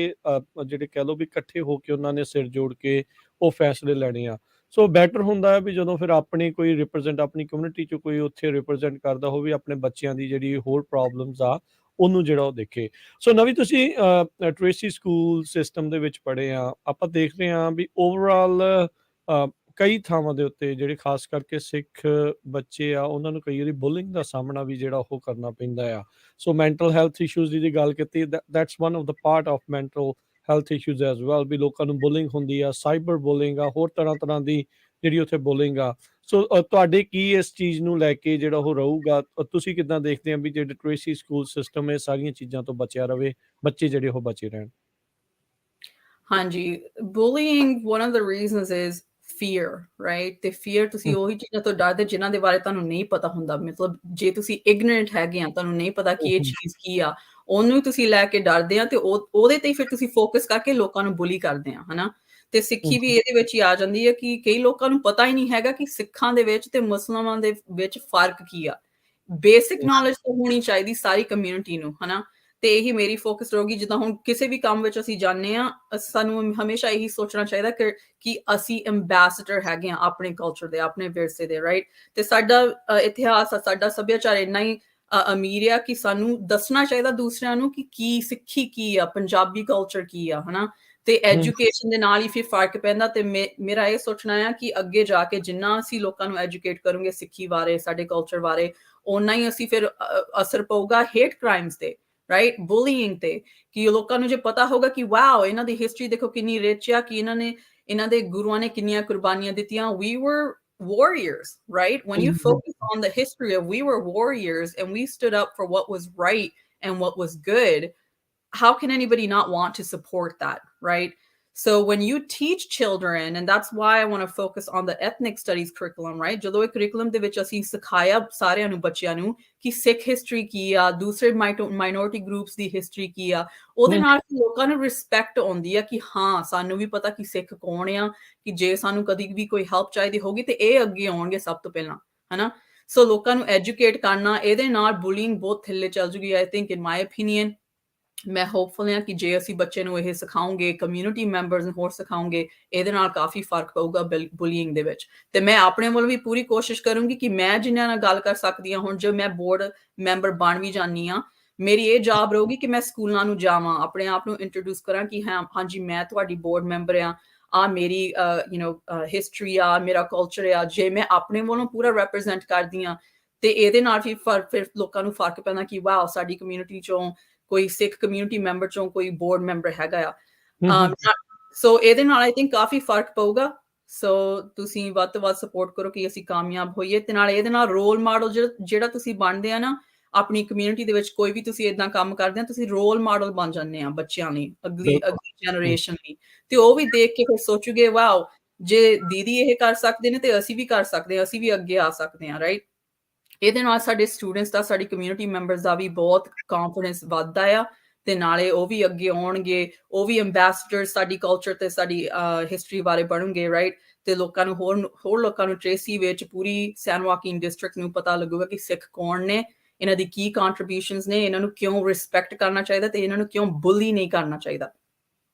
ਜਿਹੜੇ ਕਹਿ ਲਓ ਵੀ ਇਕੱਠੇ ਹੋ ਕੇ ਉਹਨਾਂ ਨੇ ਸਿਰ ਜੋੜ ਕੇ ਉਹ ਫੈਸਲੇ ਲੈਣੇ ਆ ਸੋ ਬੈਟਰ ਹੁੰਦਾ ਹੈ ਵੀ ਜਦੋਂ ਫਿਰ ਆਪਣੀ ਕੋਈ ਰਿਪਰੈਜ਼ੈਂਟ ਆਪਣੀ ਕਮਿਊਨਿਟੀ 'ਚ ਕੋਈ ਉੱਥੇ ਰਿਪਰੈਜ਼ੈਂਟ ਕਰਦਾ ਹੋਵੇ ਆਪਣੇ ਬੱਚਿਆਂ ਦੀ ਜਿਹੜੀ ਹੋਰ ਪ੍ਰੋਬਲਮਸ ਆ ਉਹਨੂੰ ਜਿਹੜਾ ਉਹ ਦੇਖੇ ਸੋ ਨਵੀਂ ਤੁਸੀਂ ਟ੍ਰੇਸੀ ਸਕੂਲ ਸਿਸਟਮ ਦੇ ਵਿੱਚ ਪੜ੍ਹੇ ਆ ਆਪਾਂ ਦੇਖਦੇ ਹਾਂ ਵੀ ਓਵਰਆਲ ਕਈ ਥਾਵਾਂ ਦੇ ਉੱਤੇ ਜਿਹੜੇ ਖਾਸ ਕਰਕੇ ਸਿੱਖ ਬੱਚੇ ਆ ਉਹਨਾਂ ਨੂੰ ਕਈ ਵਾਰੀ ਬੁਲਿੰਗ ਦਾ ਸਾਹਮਣਾ ਵੀ ਜਿਹੜਾ ਉਹ ਕਰਨਾ ਪੈਂਦਾ ਆ ਸੋ ਮੈਂਟਲ ਹੈਲਥ ਇਸ਼ੂਜ਼ ਦੀ ਗੱਲ ਕੀਤੀ that's one of the part of mental health issues as well ਵੀ ਲੋਕਾਂ ਨੂੰ ਬੁਲਿੰਗ ਹੁੰਦੀ ਆ ਸਾਈਬਰ ਬੁਲਿੰਗ ਆ ਹੋਰ ਤਰ੍ਹਾਂ ਦੀ ਜਿਹੜੀ ਉੱਥੇ ਬੁਲਿੰਗ ਆ ਸੋ ਤੁਹਾਡੇ ਕੀ ਇਸ ਚੀਜ਼ ਨੂੰ ਲੈ ਕੇ ਜਿਹੜਾ ਉਹ ਰਹੂਗਾ ਤੁਸੀਂ ਕਿੱਦਾਂ ਦੇਖਦੇ ਆ ਵੀ ਜਿਹੜੇ ਟ੍ਰੇਸੀ ਸਕੂਲ ਸਿਸਟਮ ਇਹ ਸਾਰੀਆਂ ਚੀਜ਼ਾਂ ਤੋਂ ਬਚਿਆ ਰਵੇ ਬੱਚੇ ਜਿਹੜੇ ਉਹ ਬਚੇ ਰਹਿਣ ਹਾਂਜੀ bullying one of the reasons is fear right ਤੇ fear ਤੁਸੀਂ ਉਹੀ ਚੀਜ਼ਾਂ ਤੋਂ ਡਰਦੇ ਜਿਨ੍ਹਾਂ ਦੇ ਬਾਰੇ ਤੁਹਾਨੂੰ ਨਹੀਂ ਪਤਾ ਹੁੰਦਾ ਮਤਲਬ ਜੇ ਤੁਸੀਂ ignorant ਹੈਗੇ ਆ ਤੁਹਾਨੂੰ ਨਹੀਂ ਪਤਾ ਕਿ ਇਹ ਚੀਜ਼ ਕੀ ਆ ਉਹਨੂੰ ਤੁਸੀਂ ਲੈ ਕੇ ਡਰਦੇ ਆ ਤੇ ਉਹਦੇ ਤੇ ਫਿਰ ਤੁਸੀਂ ਫੋਕਸ ਕਰਕੇ ਲੋਕਾਂ ਨੂੰ ਬੁਲੀ ਕਰਦੇ ਆ ਹਨਾ ਤੇ ਸਿੱਖੀ ਵੀ ਇਹਦੇ ਵਿੱਚ ਹੀ ਆ ਜਾਂਦੀ ਹੈ ਕਿ ਕਈ ਲੋਕਾਂ ਨੂੰ ਪਤਾ ਹੀ ਨਹੀਂ ਹੈਗਾ ਕਿ ਸਿੱਖਾਂ ਦੇ ਵਿੱਚ ਤੇ ਮੁਸਲਮਾਨਾਂ ਦੇ ਵਿੱਚ ਫਰਕ ਕੀ ਆ ਬੇਸਿਕ ਨੌਲੇਜ ਤਾਂ ਹੋਣੀ ਚਾਹੀਦੀ ਸਾਰੀ ਕਮਿਊਨਿਟੀ ਨੂੰ ਹਨਾ ਤੇ ਇਹੀ ਮੇਰੀ ਫੋਕਸ ਰਹੂਗੀ ਜਿੱਦਾਂ ਹੁਣ ਕਿਸੇ ਵੀ ਕੰਮ ਵਿੱਚ ਅਸੀਂ ਜਾਂਦੇ ਆ ਸਾਨੂੰ ਹਮੇਸ਼ਾ ਇਹੀ ਸੋਚਣਾ ਚਾਹੀਦਾ ਕਿ ਅਸੀਂ ਐਮਬੈਸਡਰ ਹੈਗੇ ਆ ਆਪਣੇ ਕਲਚਰ ਦੇ ਆਪਣੇ ਵਿਰਸੇ ਦੇ ਰਾਈਟ ਤੇ ਸਾਡਾ ਇਤਿਹਾਸ ਸਾਡਾ ਸੱਭਿਆਚਾਰ ਇੰਨਾ ਹੀ ਅਮੀਰ ਆ ਕਿ ਸਾਨੂੰ ਦੱਸਣਾ ਚਾਹੀਦਾ ਦੂਸਰਿਆਂ ਨੂੰ ਕਿ ਕੀ ਸਿੱਖੀ ਕੀ ਆ ਪੰਜਾਬੀ ਕਲਚਰ ਕੀ ਆ ਹਨਾ ਤੇ ਐਜੂਕੇਸ਼ਨ ਦੇ ਨਾਲ ਹੀ ਫਿਰ ਫਰਕ ਪੈਂਦਾ ਤੇ ਮੇਰਾ ਇਹ ਸੋਚਣਾ ਆ ਕਿ ਅੱਗੇ ਜਾ ਕੇ ਜਿੰਨਾ ਅਸੀਂ ਲੋਕਾਂ ਨੂੰ ਐਜੂਕੇਟ ਕਰੂੰਗੇ ਸਿੱਖੀ ਬਾਰੇ ਸਾਡੇ ਕਲਚਰ ਬਾਰੇ ਓਨਾ ਹੀ ਅਸੀਂ ਫਿਰ ਅਸਰ ਪਊਗਾ ਹੇਟ ਕ੍ਰਾਈਮਸ ਤੇ ਰਾਈਟ ਬੁਲੀਇੰਗ ਤੇ ਕਿ ਲੋਕਾਂ ਨੂੰ ਜੇ ਪਤਾ ਹੋਗਾ ਕਿ ਵਾਓ ਇਹਨਾਂ ਦੀ ਹਿਸਟਰੀ ਦੇਖੋ ਕਿੰਨੀ ਰਿਚ ਆ ਕਿ ਇਹਨਾਂ ਦੇ ਗੁਰੂਆਂ ਨੇ ਕਿੰਨੀਆਂ ਕੁਰਬਾਨੀਆਂ ਦਿੱਤੀਆਂ we were warriors right when you focus on the history of we were warriors and we stood up for what was right and what was good how can anybody not want to support that right so when you teach children and that's why I want to focus on the ethnic studies curriculum right ਜਦੋਂ ਇਹ curriculum ਦੇ ਵਿੱਚ ਅਸੀਂ ਸਿਖਾਇਆ ਸਾਰਿਆਂ ਨੂੰ ਬੱਚਿਆਂ ਨੂੰ ਕਿ ਸਿੱਖ ਹਿਸਟਰੀ ਕੀ ਆ ਦੂਸਰੇ ਮਾਈਨੋਰਿਟੀ ਗਰੁੱਪਸ ਦੀ ਹਿਸਟਰੀ ਕੀ ਆ ਉਹਦੇ ਨਾਲ ਲੋਕਾਂ ਨੂੰ ਰਿਸਪੈਕਟ ਆਉਂਦੀ ਆ ਕਿ ਹਾਂ ਸਾਨੂੰ ਵੀ ਪਤਾ ਕਿ ਸਿੱਖ ਕੌਣ ਆ ਕਿ ਜੇ ਸਾਨੂੰ ਕਦੀ ਵੀ ਕੋਈ ਹੈਲਪ ਚਾਹੀਦੀ ਹੋਗੀ ਤੇ ਇਹ ਅੱਗੇ ਆਉਣਗੇ ਸਭ ਤੋਂ ਪਹਿਲਾਂ ਹਨਾ ਸੋ ਲੋਕਾਂ ਨੂੰ ਐਜੂਕੇਟ ਕਰਨਾ ਇਹਦੇ ਨਾਲ ਬੁਲਿੰਗ ਬਹੁਤ ਥੱਲੇ ਚੱਲ ਜੂਗੀ I think in my opinion ਮੈਂ ਹੋਪਫੁਲ ਹਾਂ ਕਿ ਜੇ ਅਸੀਂ ਬੱਚੇ ਨੂੰ ਇਹ ਸਿਖਾਉਂਗੇ ਕਮਿਊਨਿਟੀ ਮੈਂਬਰਸ ਨੂੰ ਹੋਰ ਸਿਖਾਉਂਗੇ ਇਹਦੇ ਨਾਲ ਕਾਫੀ ਫਰਕ ਪਊਗਾ ਬੁਲੀਇੰਗ ਦੇ ਵਿੱਚ ਤੇ ਮੈਂ ਆਪਣੇ ਵੱਲੋਂ ਵੀ ਪੂਰੀ ਕੋਸ਼ਿਸ਼ ਕਰੂੰਗੀ ਕਿ ਮੈਂ ਜਿਨ੍ਹਾਂ ਨਾਲ ਗੱਲ ਕਰ ਸਕਦੀ ਹਾਂ ਹੁਣ ਜੇ ਮੈਂ ਬੋਰਡ ਮੈਂਬਰ ਬਣ ਵੀ ਜਾਂਦੀ ਹਾਂ ਮੇਰੀ ਇਹ ਜੌਬ ਰਹੂਗੀ ਕਿ ਮੈਂ ਸਕੂਲਾਂ ਨੂੰ ਜਾਵਾਂ ਆਪਣੇ ਆਪ ਨੂੰ ਇੰਟਰੋਡਿਊਸ ਕਰਾਂ ਕਿ ਹਾਂਜੀ ਮੈਂ ਤੁਹਾਡੀ ਬੋਰਡ ਮੈਂਬਰ ਆ ਮੇਰੀ ਹਿਸਟਰੀ ਆ ਮੇਰਾ ਕਲਚਰ ਆ ਜੇ ਮੈਂ ਆਪਣੇ ਵੱਲੋਂ ਪੂਰਾ ਰੈਪਰੈਜ਼ੈਂਟ ਕਰਦੀ ਹਾਂ ਤੇ ਇਹਦੇ ਨਾਲ ਵੀ ਫਿਰ ਲੋਕਾਂ ਨੂੰ ਫਰਕ ਪੈਂਦਾ ਕਿ ਵਾਓ ਸਾਡੀ ਕਮਿਊਨਿਟੀ ਚੋਂ ਕੋਈ ਸਿੱਖ ਕਮਿਊਨਿਟੀ ਮੈਂਬਰ ਚੋਂ ਕੋਈ ਬੋਰਡ ਮੈਂਬਰ ਹੈਗਾ ਆ ਸੋ ਇਹਦੇ ਨਾਲ ਆਈ ਥਿੰਕ ਕਾਫੀ ਫਰਕ ਪਊਗਾ ਸੋ ਤੁਸੀਂ ਵੱਧ ਤੋਂ ਵੱਧ ਸਪੋਰਟ ਕਰੋ ਕਿ ਅਸੀਂ ਕਾਮਯਾਬ ਹੋਈਏ ਤੇ ਨਾਲ ਇਹਦੇ ਨਾਲ ਰੋਲ ਮਾਡਲ ਜਿਹੜਾ ਤੁਸੀਂ ਬਣਦੇ ਆ ਨਾ ਆਪਣੀ ਕਮਿਊਨਿਟੀ ਦੇ ਵਿੱਚ ਕੋਈ ਵੀ ਤੁਸੀਂ ਇਦਾਂ ਕੰਮ ਕਰਦੇ ਆ ਤੁਸੀਂ ਰੋਲ ਮਾਡਲ ਬਣ ਜਾਂਦੇ ਆ ਬੱਚਿਆਂ ਲਈ ਅਗਲੀ ਜਨਰੇਸ਼ਨ ਲਈ ਤੇ ਉਹ ਵੀ ਦੇਖ ਕੇ ਫਿਰ ਸੋਚੂਗੇ ਵਾਓ ਜੇ ਦੀਦੀ ਇਹ ਕਰ ਸਕਦੇ ਨੇ ਤੇ ਅਸੀਂ ਵੀ ਕਰ ਸਕਦੇ ਆ ਅਸੀਂ ਵੀ ਅੱਗੇ ਆ ਸਕਦੇ ਆ ਰਾਈਟ ਇਹਦੇ ਨਾਲ ਸਾਡੇ ਸਟੂਡੈਂਟਸ ਦਾ ਸਾਡੀ ਕਮਿਊਨਿਟੀ ਮੈਂਬਰਸ ਦਾ ਵੀ ਬਹੁਤ ਕੌਨਫੀਡੈਂਸ ਵੱਧਦਾ ਆ ਤੇ ਨਾਲੇ ਉਹ ਵੀ ਅੱਗੇ ਆਉਣਗੇ ਉਹ ਵੀ ਐਂਬੈਸਡਰ ਸਾਡੀ ਕਲਚਰ ਤੇ ਸਾਡੀ ਹਿਸਟਰੀ ਬਾਰੇ ਬਣਨਗੇ ਰਾਈਟ ਤੇ ਲੋਕਾਂ ਨੂੰ ਹੋਰ ਲੋਕਾਂ ਨੂੰ ਟ੍ਰੇਸੀ ਵਿੱਚ ਪੂਰੀ ਸੈਨ ਵਾਕਿਨ ਡਿਸਟ੍ਰਿਕਟ ਨੂੰ ਪਤਾ ਲੱਗੂਗਾ ਕਿ ਸਿੱਖ ਕੌਣ ਨੇ ਇਹਨਾਂ ਦੀ ਕੀ ਕੰਟਰੀਬਿਊਸ਼ਨਸ ਨੇ ਇਹਨਾਂ ਨੂੰ ਕਿਉਂ ਰਿਸਪੈਕਟ ਕਰਨਾ ਚਾਹੀਦਾ ਤੇ ਇਹਨਾਂ ਨੂੰ ਕਿਉਂ ਬੁਲੀ ਨਹੀਂ ਕਰਨਾ ਚਾਹੀਦਾ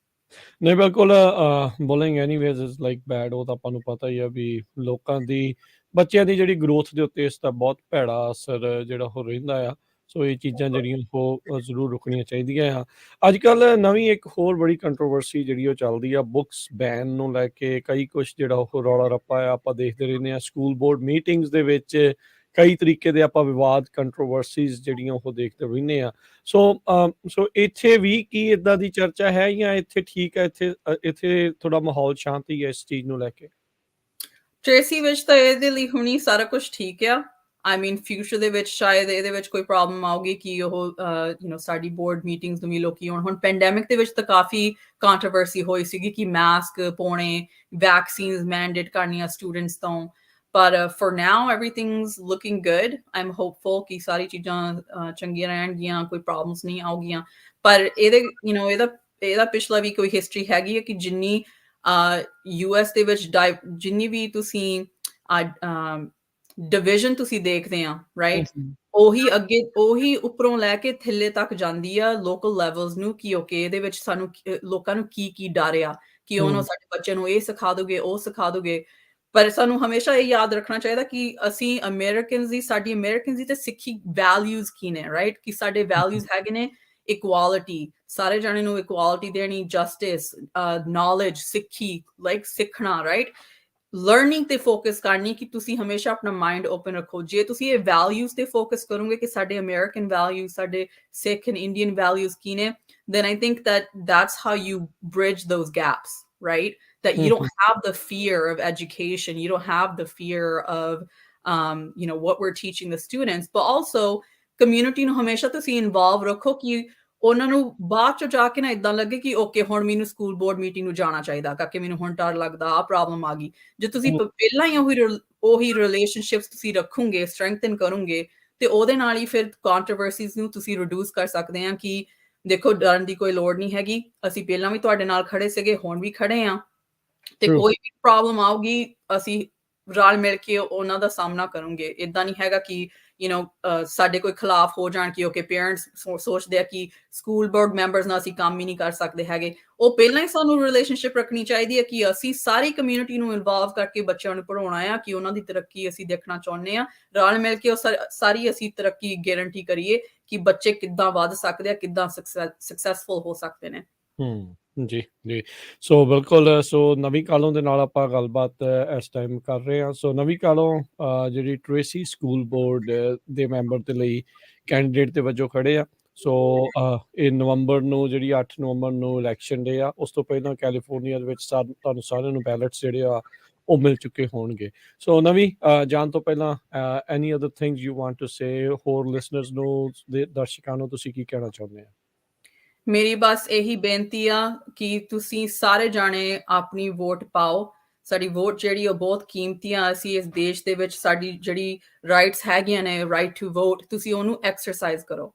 ਨਹੀਂ ਬਿਲਕੁਲ bullying anyways is like bad ਉਹ ਤਾਂ ਆਪਾਂ ਨੂੰ ਪਤਾ ਹੀ ਆ ਵੀ ਲੋਕਾਂ ਦੀ ਬੱਚਿਆਂ ਦੀ ਜਿਹੜੀ ਗਰੋਥ ਦੇ ਉੱਤੇ ਇਸ ਦਾ ਬਹੁਤ ਭੈੜਾ ਅਸਰ ਜਿਹੜਾ ਉਹ ਰਹਿੰਦਾ ਆ ਸੋ ਇਹ ਚੀਜ਼ਾਂ ਜਿਹੜੀਆਂ ਉਹ ਜ਼ਰੂਰ ਰੁਕਣੀਆਂ ਚਾਹੀਦੀਆਂ ਆ ਅੱਜ ਕੱਲ੍ਹ ਨਵੀਂ ਇੱਕ ਹੋਰ ਬੜੀ ਕੰਟਰੋਵਰਸੀ ਜਿਹੜੀ ਉਹ ਚੱਲਦੀ ਆ ਬੁੱਕਸ ਬੈਨ ਨੂੰ ਲੈ ਕੇ ਕਈ ਕੁਛ ਜਿਹੜਾ ਉਹ ਰੌਲਾ ਰੱਪਾ ਆ ਆਪਾਂ ਦੇਖਦੇ ਰਹਿੰਦੇ ਆ ਸਕੂਲ ਬੋਰਡ ਮੀਟਿੰਗਸ ਦੇ ਵਿੱਚ ਕਈ ਤਰੀਕੇ ਦੇ ਆਪਾਂ ਵਿਵਾਦ ਕੰਟਰੋਵਰਸੀਜ਼ ਜਿਹੜੀਆਂ ਉਹ ਦੇਖਦੇ ਰਹਿੰਦੇ ਆ ਸੋ ਇੱਥੇ ਵੀ ਕੀ ਇਦਾਂ ਦੀ ਚਰਚਾ ਹੈ ਜਾਂ ਇੱਥੇ ਠੀਕ ਹੈ ਇੱਥੇ ਥੋੜਾ ਮਾਹੌਲ ਸ਼ਾਂਤੀ ਹੈ ਇਸ ਚੀਜ਼ ਨੂੰ ਲੈ ਕੇ ਟ੍ਰੇਸੀ ਵਿੱਚ ਤਾਂ ਇਹਦੇ ਲਈ ਹੁਣੀ ਸਾਰਾ ਕੁਝ ਠੀਕ ਆ ਆਈ ਮੀਨ ਫਿਊਚਰ ਦੇ ਵਿੱਚ ਸ਼ਾਇਦ ਇਹਦੇ ਵਿੱਚ ਕੋਈ ਪ੍ਰੋਬਲਮ ਆਊਗੀ ਕਿ ਉਹ ਸਾਡੀ ਬੋਰਡ ਮੀਟਿੰਗਸ ਨੂੰ ਵੀ ਲੋਕੀ ਹੁਣ ਪੈਂਡੈਮਿਕ ਦੇ ਵਿੱਚ ਤਾਂ ਕਾਫੀ ਕੰਟਰੋਵਰਸੀ ਹੋਈ ਸੀਗੀ ਕਿ ਮਾਸਕ ਪਾਉਣੇ ਵੈਕਸੀਨਸ ਮੈਂਡੇਟ ਕਰਨੀਆਂ ਸਟੂਡੈਂਟਸ ਤੋਂ but for now everything's looking good I'm hopeful ਕਿ ਸਾਰੀ ਚੀਜ਼ਾਂ ਚੰਗੀਆਂ ਰਹਿਣਗੀਆਂ ਕੋਈ ਪ੍ਰੋਬਲਮਸ ਨਹੀਂ ਆਉਗੀਆਂ ਪਰ ਇਹਦੇ ਇਹਦਾ ਪਿਛਲਾ ਵੀ ਕੋਈ ਹਿਸਟਰੀ ਹੈਗੀ ਹੈ ਕਿ ਜਿੰਨੀ US ਦੇ ਵਿੱਚ ਜਿੰਨੀ ਵੀ ਤੁਸੀਂ ਡਿਵੀਜ਼ਨ ਤੁਸੀਂ ਦੇਖਦੇ ਆ ਰਾਈਟ ਉਹੀ ਉੱਪਰੋਂ ਲੈ ਕੇ ਥੱਲੇ ਤੱਕ ਜਾਂਦੀ ਆ ਲੋਕਲ ਲੈਵਲਸ ਨੂੰ ਕਿ ਓਕੇ ਇਹਦੇ ਵਿੱਚ ਸਾਨੂੰ ਲੋਕਾਂ ਨੂੰ ਕੀ ਡਰ ਆ ਕਿ ਉਹਨੂੰ ਸਾਡੇ ਬੱਚੇ ਨੂੰ ਇਹ ਸਿਖਾ ਦੋਗੇ ਉਹ ਸਿਖਾ ਦੋਗੇ ਪਰ ਸਾਨੂੰ ਹਮੇਸ਼ਾ ਇਹ ਯਾਦ ਰੱਖਣਾ ਚਾਹੀਦਾ ਕਿ ਅਸੀਂ ਸਾਡੀ ਅਮਰੀਕਨਸ ਦੀ ਤੇ ਸਿੱਖੀ ਵੈਲਿਊਜ਼ ਕੀ ਨੇ ਰਾਈਟ ਕਿ ਸਾਡੇ ਵੈਲਿਊਜ਼ ਹੈਗੇ ਨੇ ਇਕੁਆਲਿਟੀ ਸਾਰੇ ਜਾਣੇ ਨੂੰ ਇਕੁਆਲਿਟੀ ਦੇਣੀ ਜਸਟਿਸ ਨੌਲੇਜ ਸਿੱਖੀ ਲਾਈਕ ਸਿੱਖਣਾ ਰਾਈਟ ਲਰਨਿੰਗ ਤੇ ਫੋਕਸ ਕਰਨੀ ਕਿ ਤੁਸੀਂ ਹਮੇਸ਼ਾ ਆਪਣਾ ਮਾਈਂਡ ਓਪਨ ਰੱਖੋ ਜੇ ਤੁਸੀਂ ਇਹ ਵੈਲਿਊਜ਼ ਤੇ ਫੋਕਸ ਕਰੋਗੇ ਕਿ ਸਾਡੇ ਅਮਰੀਕਨ ਵੈਲਿਊਜ਼ ਸਾਡੇ ਸਿੱਖ ਐਂਡ ਇੰਡੀਅਨ ਵੈਲਿਊਜ਼ ਕੀ ਨੇ then I think that's how you bridge those gaps right that you don't have the fear of education you don't have the fear of what we're teaching the students but also community ਨੂੰ ਹਮੇਸ਼ਾ ਤੁਸੀਂ involve ਰੱਖੋ ਕਿ ਉਹਨਾਂ ਨੂੰ ਬਾਅਦ ਚ ਜਾ ਕੇ ਨਾ ਇਦਾਂ ਲੱਗੇ ਕਿ ਓਕੇ ਹੁਣ ਮੈਨੂੰ ਸਕੂਲ ਬੋਰਡ ਮੀਟਿੰਗ ਨੂੰ ਜਾਣਾ ਚਾਹੀਦਾ ਕਰਕੇ ਮੈਨੂੰ ਹੁਣ ਡਰ ਲੱਗਦਾ ਆ ਪ੍ਰੋਬਲਮ ਆ ਗਈ ਜੇ ਤੁਸੀਂ ਪਹਿਲਾਂ ਹੀ ਉਹੀ ਰਿਲੇਸ਼ਨਸ਼ਿਪਸ ਤੁਸੀਂ ਰੱਖੋਗੇ ਸਟਰੈਂਥਨ ਕਰੋਗੇ ਤੇ ਉਹਦੇ ਨਾਲ ਹੀ ਫਿਰ ਕੰਟਰੋਵਰਸੀਜ਼ ਨੂੰ ਤੁਸੀਂ ਰਿਡਿਊਸ ਕਰ ਸਕਦੇ ਆ ਕਿ ਦੇਖੋ ਡਰਨ ਦੀ ਕੋਈ ਲੋੜ ਨਹੀਂ ਹੈਗੀ ਅਸੀਂ ਪਹਿਲਾਂ ਵੀ ਤੁਹਾਡੇ ਨਾਲ ਖੜੇ ਸੀਗੇ ਹੁਣ ਵੀ ਖੜੇ ਆ ਤੇ ਕੋਈ ਵੀ ਪ੍ਰੋਬਲਮ ਆਊਗੀ ਅਸੀਂ ਰਲ ਮਿਲ ਕੇ ਉਹਨਾਂ ਦਾ ਸਾਹਮਣਾ ਕਰੋਗੇ ਇਦਾਂ ਨਹੀਂ ਹੈਗਾ ਕਿ ਸਾਡੇ ਕੋਈ ਖਿਲਾਫ ਹੋ ਜਾਣ ਕਿ ਓਕੇ ਪੇਰੈਂਟਸ ਸੋਚਦੇ ਆ ਕਿ ਸਕੂਲ ਬੋਰਡ ਮੈਂਬਰਸ ਨਾਲ ਅਸੀਂ ਕੰਮ ਹੀ ਨਹੀਂ ਕਰ ਸਕਦੇ ਹੈਗੇ ਉਹ ਪਹਿਲਾਂ ਹੀ ਸਾਨੂੰ ਰਿਲੇਸ਼ਨਸ਼ਿਪ ਰੱਖਣੀ ਚਾਹੀਦੀ ਹੈ ਕਿ ਅਸੀਂ ਸਾਰੀ ਕਮਿਊਨਿਟੀ ਨੂੰ ਇਨਵੋਲਵ ਕਰਕੇ ਬੱਚਿਆਂ ਨੂੰ ਪੜ੍ਹਾਉਣਾ ਆ ਕਿ ਉਹਨਾਂ ਦੀ ਤਰੱਕੀ ਅਸੀਂ ਦੇਖਣਾ ਚਾਹੁੰਦੇ ਆ ਰਲ ਮਿਲ ਕੇ ਉਹ ਸਾਰੀ ਅਸੀਂ ਤਰੱਕੀ ਗਾਰੰਟੀ ਕਰੀਏ ਕਿ ਬੱਚੇ ਕਿੱਦਾਂ ਵੱਧ ਸਕਦੇ ਆ ਕਿੱਦਾਂ ਸਕਸੈਸਫੁਲ ਹੋ ਸਕਦੇ ਨੇ ਜੀ ਸੋ ਬਿਲਕੁਲ ਸੋ ਨਵੀਂ ਕਾਲੋਂ ਦੇ ਨਾਲ ਆਪਾਂ ਗੱਲਬਾਤ ਇਸ ਟਾਈਮ ਕਰ ਰਹੇ ਹਾਂ ਸੋ ਨਵੀਂ ਕਾਲੋਂ ਜਿਹੜੀ ਟ੍ਰੇਸੀ ਸਕੂਲ ਬੋਰਡ ਦੇ ਮੈਂਬਰ ਦੇ ਲਈ ਕੈਂਡੀਡੇਟ ਦੇ ਵਜੋਂ ਖੜੇ ਆ ਸੋ ਇਹ ਨਵੰਬਰ ਨੂੰ ਜਿਹੜੀ 8 ਨਵੰਬਰ ਨੂੰ ਇਲੈਕਸ਼ਨ ਡੇ ਆ ਉਸ ਤੋਂ ਪਹਿਲਾਂ ਕੈਲੀਫੋਰਨੀਆ ਦੇ ਵਿੱਚ ਤੁਹਾਨੂੰ ਸਾਰਿਆਂ ਨੂੰ ਬੈਲਟਸ ਜਿਹੜੇ ਆ ਉਹ ਮਿਲ ਚੁੱਕੇ ਹੋਣਗੇ ਸੋ ਨਵੀਂ ਜਾਣ ਤੋਂ ਪਹਿਲਾਂ any other things you want to say ਹੋਰ ਲਿਸਨਰਸ ਨੂੰ ਦਰਸ਼ਕਾਂ ਨੂੰ ਤੁਸੀਂ ਕੀ ਕਹਿਣਾ ਚਾਹੁੰਦੇ ਆ ਮੇਰੀ ਬਸ ਇਹੀ ਬੇਨਤੀ ਆ ਕਿ ਤੁਸੀਂ ਸਾਰੇ ਜਾਣੇ ਆਪਣੀ ਵੋਟ ਪਾਓ ਸਾਡੀ ਵੋਟ ਜਿਹੜੀ ਉਹ ਬਹੁਤ ਕੀਮਤੀ ਆ ਅਸੀਂ ਇਸ ਦੇਸ਼ ਦੇ ਵਿੱਚ ਸਾਡੀ ਜਿਹੜੀ ਰਾਈਟਸ ਹੈਗੀਆਂ ਨੇ ਰਾਈਟ ਟੂ ਵੋਟ ਤੁਸੀਂ ਉਹਨੂੰ ਐਕਸਰਸਾਈਜ਼ ਕਰੋ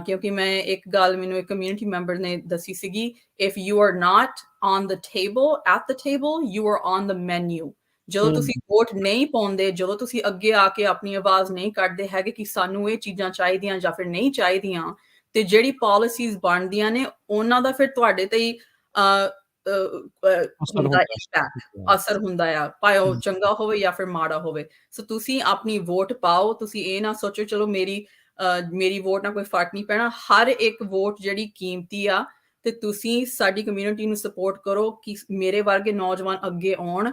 ਕਿਉਂਕਿ ਮੈਂ ਇੱਕ ਗੱਲ ਮੈਨੂੰ ਇੱਕ ਕਮਿਊਨਿਟੀ ਮੈਂਬਰ ਨੇ ਦੱਸੀ ਸੀਗੀ if you are not on the table at the table you are on the menu ਜਦੋਂ ਤੁਸੀਂ ਵੋਟ ਨਹੀਂ ਪਾਉਂਦੇ ਜਦੋਂ ਤੁਸੀਂ ਅੱਗੇ ਆ ਕੇ ਆਪਣੀ ਆਵਾਜ਼ ਨਹੀਂ ਕੱਢਦੇ ਹੈਗੇ ਕਿ ਸਾਨੂੰ ਇਹ ਚੀਜ਼ਾਂ ਚਾਹੀਦੀਆਂ ਜਾਂ ਫਿਰ ਨਹੀਂ ਚਾਹੀਦੀਆਂ ਤੇ ਜਿਹੜੀ ਪਾਲਿਸੀਜ਼ ਬਣਦੀਆਂ ਨੇ ਉਹਨਾਂ ਦਾ ਫਿਰ ਤੁਹਾਡੇ ਤੇ ਹੀ ਅਸਰ ਹੁੰਦਾ ਆ ਭਾਵੇਂ ਉਹ ਚੰਗਾ ਹੋਵੇ ਜਾਂ ਫਿਰ ਮਾੜਾ ਹੋਵੇ ਸੋ ਤੁਸੀਂ ਆਪਣੀ ਵੋਟ ਪਾਓ ਤੁਸੀਂ ਇਹ ਨਾ ਸੋਚੋ ਚਲੋ ਮੇਰੀ ਵੋਟ ਨਾਲ ਕੋਈ ਫਰਕ ਨਹੀਂ ਪੈਣਾ ਹਰ ਇੱਕ ਵੋਟ ਜਿਹੜੀ ਕੀਮਤੀ ਆ ਤੇ ਤੁਸੀਂ ਸਾਡੀ ਕਮਿਊਨਿਟੀ ਨੂੰ ਸਪੋਰਟ ਕਰੋ ਕਿ ਮੇਰੇ ਵਰਗੇ ਨੌਜਵਾਨ ਅੱਗੇ ਆਉਣ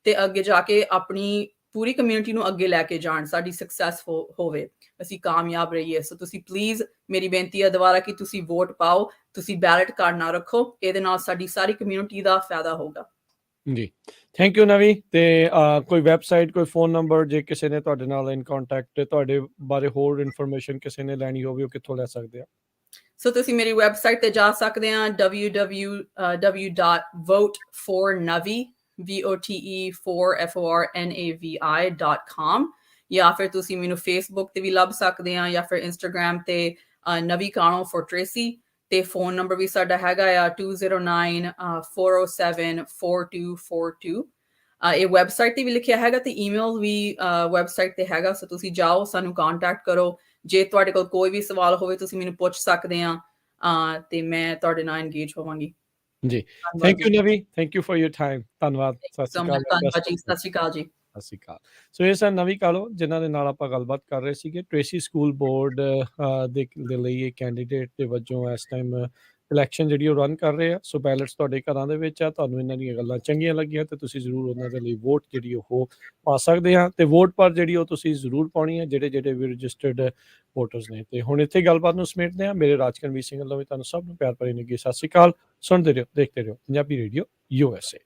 ਤੇ ਅੱਗੇ ਜਾ ਕੇ ਆਪਣੀ ਪੂਰੀ ਕਮਿਊਨਿਟੀ ਨੂੰ ਅੱਗੇ ਲੈ ਕੇ ਜਾਣ, ਸਾਡੀ ਸਕਸੈਸ ਹੋਵੇ, ਅਸੀਂ ਕਾਮਯਾਬ ਰਹੀਏ। ਸੋ ਤੁਸੀਂ ਪਲੀਜ਼, ਮੇਰੀ ਬੇਨਤੀ ਹੈ ਦੁਬਾਰਾ ਕਿ ਤੁਸੀਂ ਵੋਟ ਪਾਓ, ਤੁਸੀਂ ਬੈਲਟ ਕਾਰਡ ਨਾ ਰੱਖੋ, ਇਹਦੇ ਨਾਲ ਸਾਡੀ ਸਾਰੀ ਕਮਿਊਨਿਟੀ ਦਾ ਫਾਇਦਾ ਹੋਊਗਾ। ਜੀ, ਥੈਂਕ ਯੂ ਨਵੀ। ਤੇ ਕੋਈ ਵੈਬਸਾਈਟ, ਕੋਈ ਫੋਨ ਨੰਬਰ, ਜੇ ਕਿਸੇ ਨੇ ਤੁਹਾਡੇ ਨਾਲ ਇਨ ਕੰਟੈਕਟ, ਤੁਹਾਡੇ ਬਾਰੇ ਹੋਰ ਇਨਫੋਰਮੇਸ਼ਨ ਕਿਸੇ ਨੇ ਲੈਣੀ ਹੋਵੇ, ਉਹ ਕਿੱਥੋਂ ਲੈ ਸਕਦੇ ਆ? ਸੋ ਤੁਸੀਂ ਮੇਰੀ ਵੈਬਸਾਈਟ ਤੇ ਜਾ ਸਕਦੇ ਆ, www.votefornavi vote4FORNAVI.com, ਜਾਂ ਫਿਰ ਤੁਸੀਂ ਮੈਨੂੰ ਫੇਸਬੁੱਕ ਤੇ ਵੀ ਲੱਭ ਸਕਦੇ ਆ, ਜਾਂ ਫਿਰ ਇੰਸਟਾਗ੍ਰਾਮ ਤੇ ਨਵੀ ਕਾਹਲੋਂ ਫॉर ਟ੍ਰੇਸੀ। ਤੇ ਫੋਨ ਨੰਬਰ ਵੀ ਸਾਡਾ ਹੈਗਾ ਆ 209-407-4242। ਇਹ ਵੈਬਸਾਈਟ ਤੇ ਵੀ ਲਿਖਿਆ ਹੈਗਾ, ਤੇ ਈਮੇਲ ਵੀ ਵੈਬਸਾਈਟ ਤੇ ਹੈਗਾ। ਸੋ ਤੁਸੀਂ ਜਾਓ, ਸਾਨੂੰ ਕੰਟੈਕਟ ਕਰੋ, ਜੇ ਤੁਹਾਡੇ ਕੋਲ ਕੋਈ ਵੀ ਸਵਾਲ ਹੋਵੇ ਤੁਸੀਂ ਮੈਨੂੰ ਪੁੱਛ ਸਕਦੇ ਆ, ਤੇ ਮੈਂ ਤੁਹਾਡੇ ਨਾਲ ਇੰਗੇਜ ਹੋਵਾਂਗੀ। ਜੀ, ਥੈਂਕ ਯੂ ਨਵੀ, thank you for your time. ਧੰਨਵਾਦ, ਸਤਿ ਸ਼੍ਰੀ ਅਕਾਲ। ਧੰਨਵਾਦ ਜੀ, ਸਤਿ ਸ਼੍ਰੀ ਅਕਾਲ ਜੀ। ਸਤਿ ਸ਼੍ਰੀ ਅਕਾਲ। ਸੋ ਇਹ ਸਨ ਨਵੀ ਕਾਹਲੋਂ, ਜਿਨ੍ਹਾਂ ਦੇ ਨਾਲ ਆਪਾਂ ਗੱਲਬਾਤ ਕਰ ਰਹੇ ਸੀਗੇ ਟ੍ਰੇਸੀ ਸਕੂਲ ਬੋਰਡ ਦੇ ਲਈ ਇਹ ਕੈਂਡੀਡੇਟ ਦੇ ਵਜੋਂ ਇਸ ਟਾਈਮ ਇਲੈਕਸ਼ਨ ਜਿਹੜੀ ਉਹ ਰਨ ਕਰ ਰਹੇ ਆ। ਸੋ ਬੈਲਟਸ ਤੁਹਾਡੇ ਘਰਾਂ ਦੇ ਵਿੱਚ ਆ, ਤੁਹਾਨੂੰ ਇਹਨਾਂ ਦੀਆਂ ਗੱਲਾਂ ਚੰਗੀਆਂ ਲੱਗੀਆਂ ਤੇ ਤੁਸੀਂ ਜ਼ਰੂਰ ਉਹਨਾਂ ਦੇ ਲਈ ਵੋਟ ਜਿਹੜੀ ਉਹ ਪਾ ਸਕਦੇ ਆ। ਤੇ ਵੋਟ ਪਰ ਜਿਹੜੀ ਉਹ ਤੁਸੀਂ ਜ਼ਰੂਰ ਪਾਉਣੀ ਹੈ, ਜਿਹੜੇ ਵੀ ਰਜਿਸਟਰਡ ਵੋਟਰਸ ਨੇ। ਤੇ ਹੁਣ ਇੱਥੇ ਗੱਲਬਾਤ ਨੂੰ ਸਮੇਟਦੇ ਆ। ਮੇਰੇ ਰਾਜਕਨਵੀਰ ਸਿੰਘ ਵੱਲੋਂ ਵੀ ਤੁਹਾਨੂੰ ਸਭ ਨੂੰ ਪਿਆਰ ਭਰੀ ਨਿੱਘੀ ਸਤਿ ਸ਼੍ਰੀ ਅਕਾਲ। ਸੁਣਦੇ ਰਹੋ, ਦੇਖਦੇ ਰਹੋ ਪੰਜਾਬੀ ਰੇਡੀਓ USA।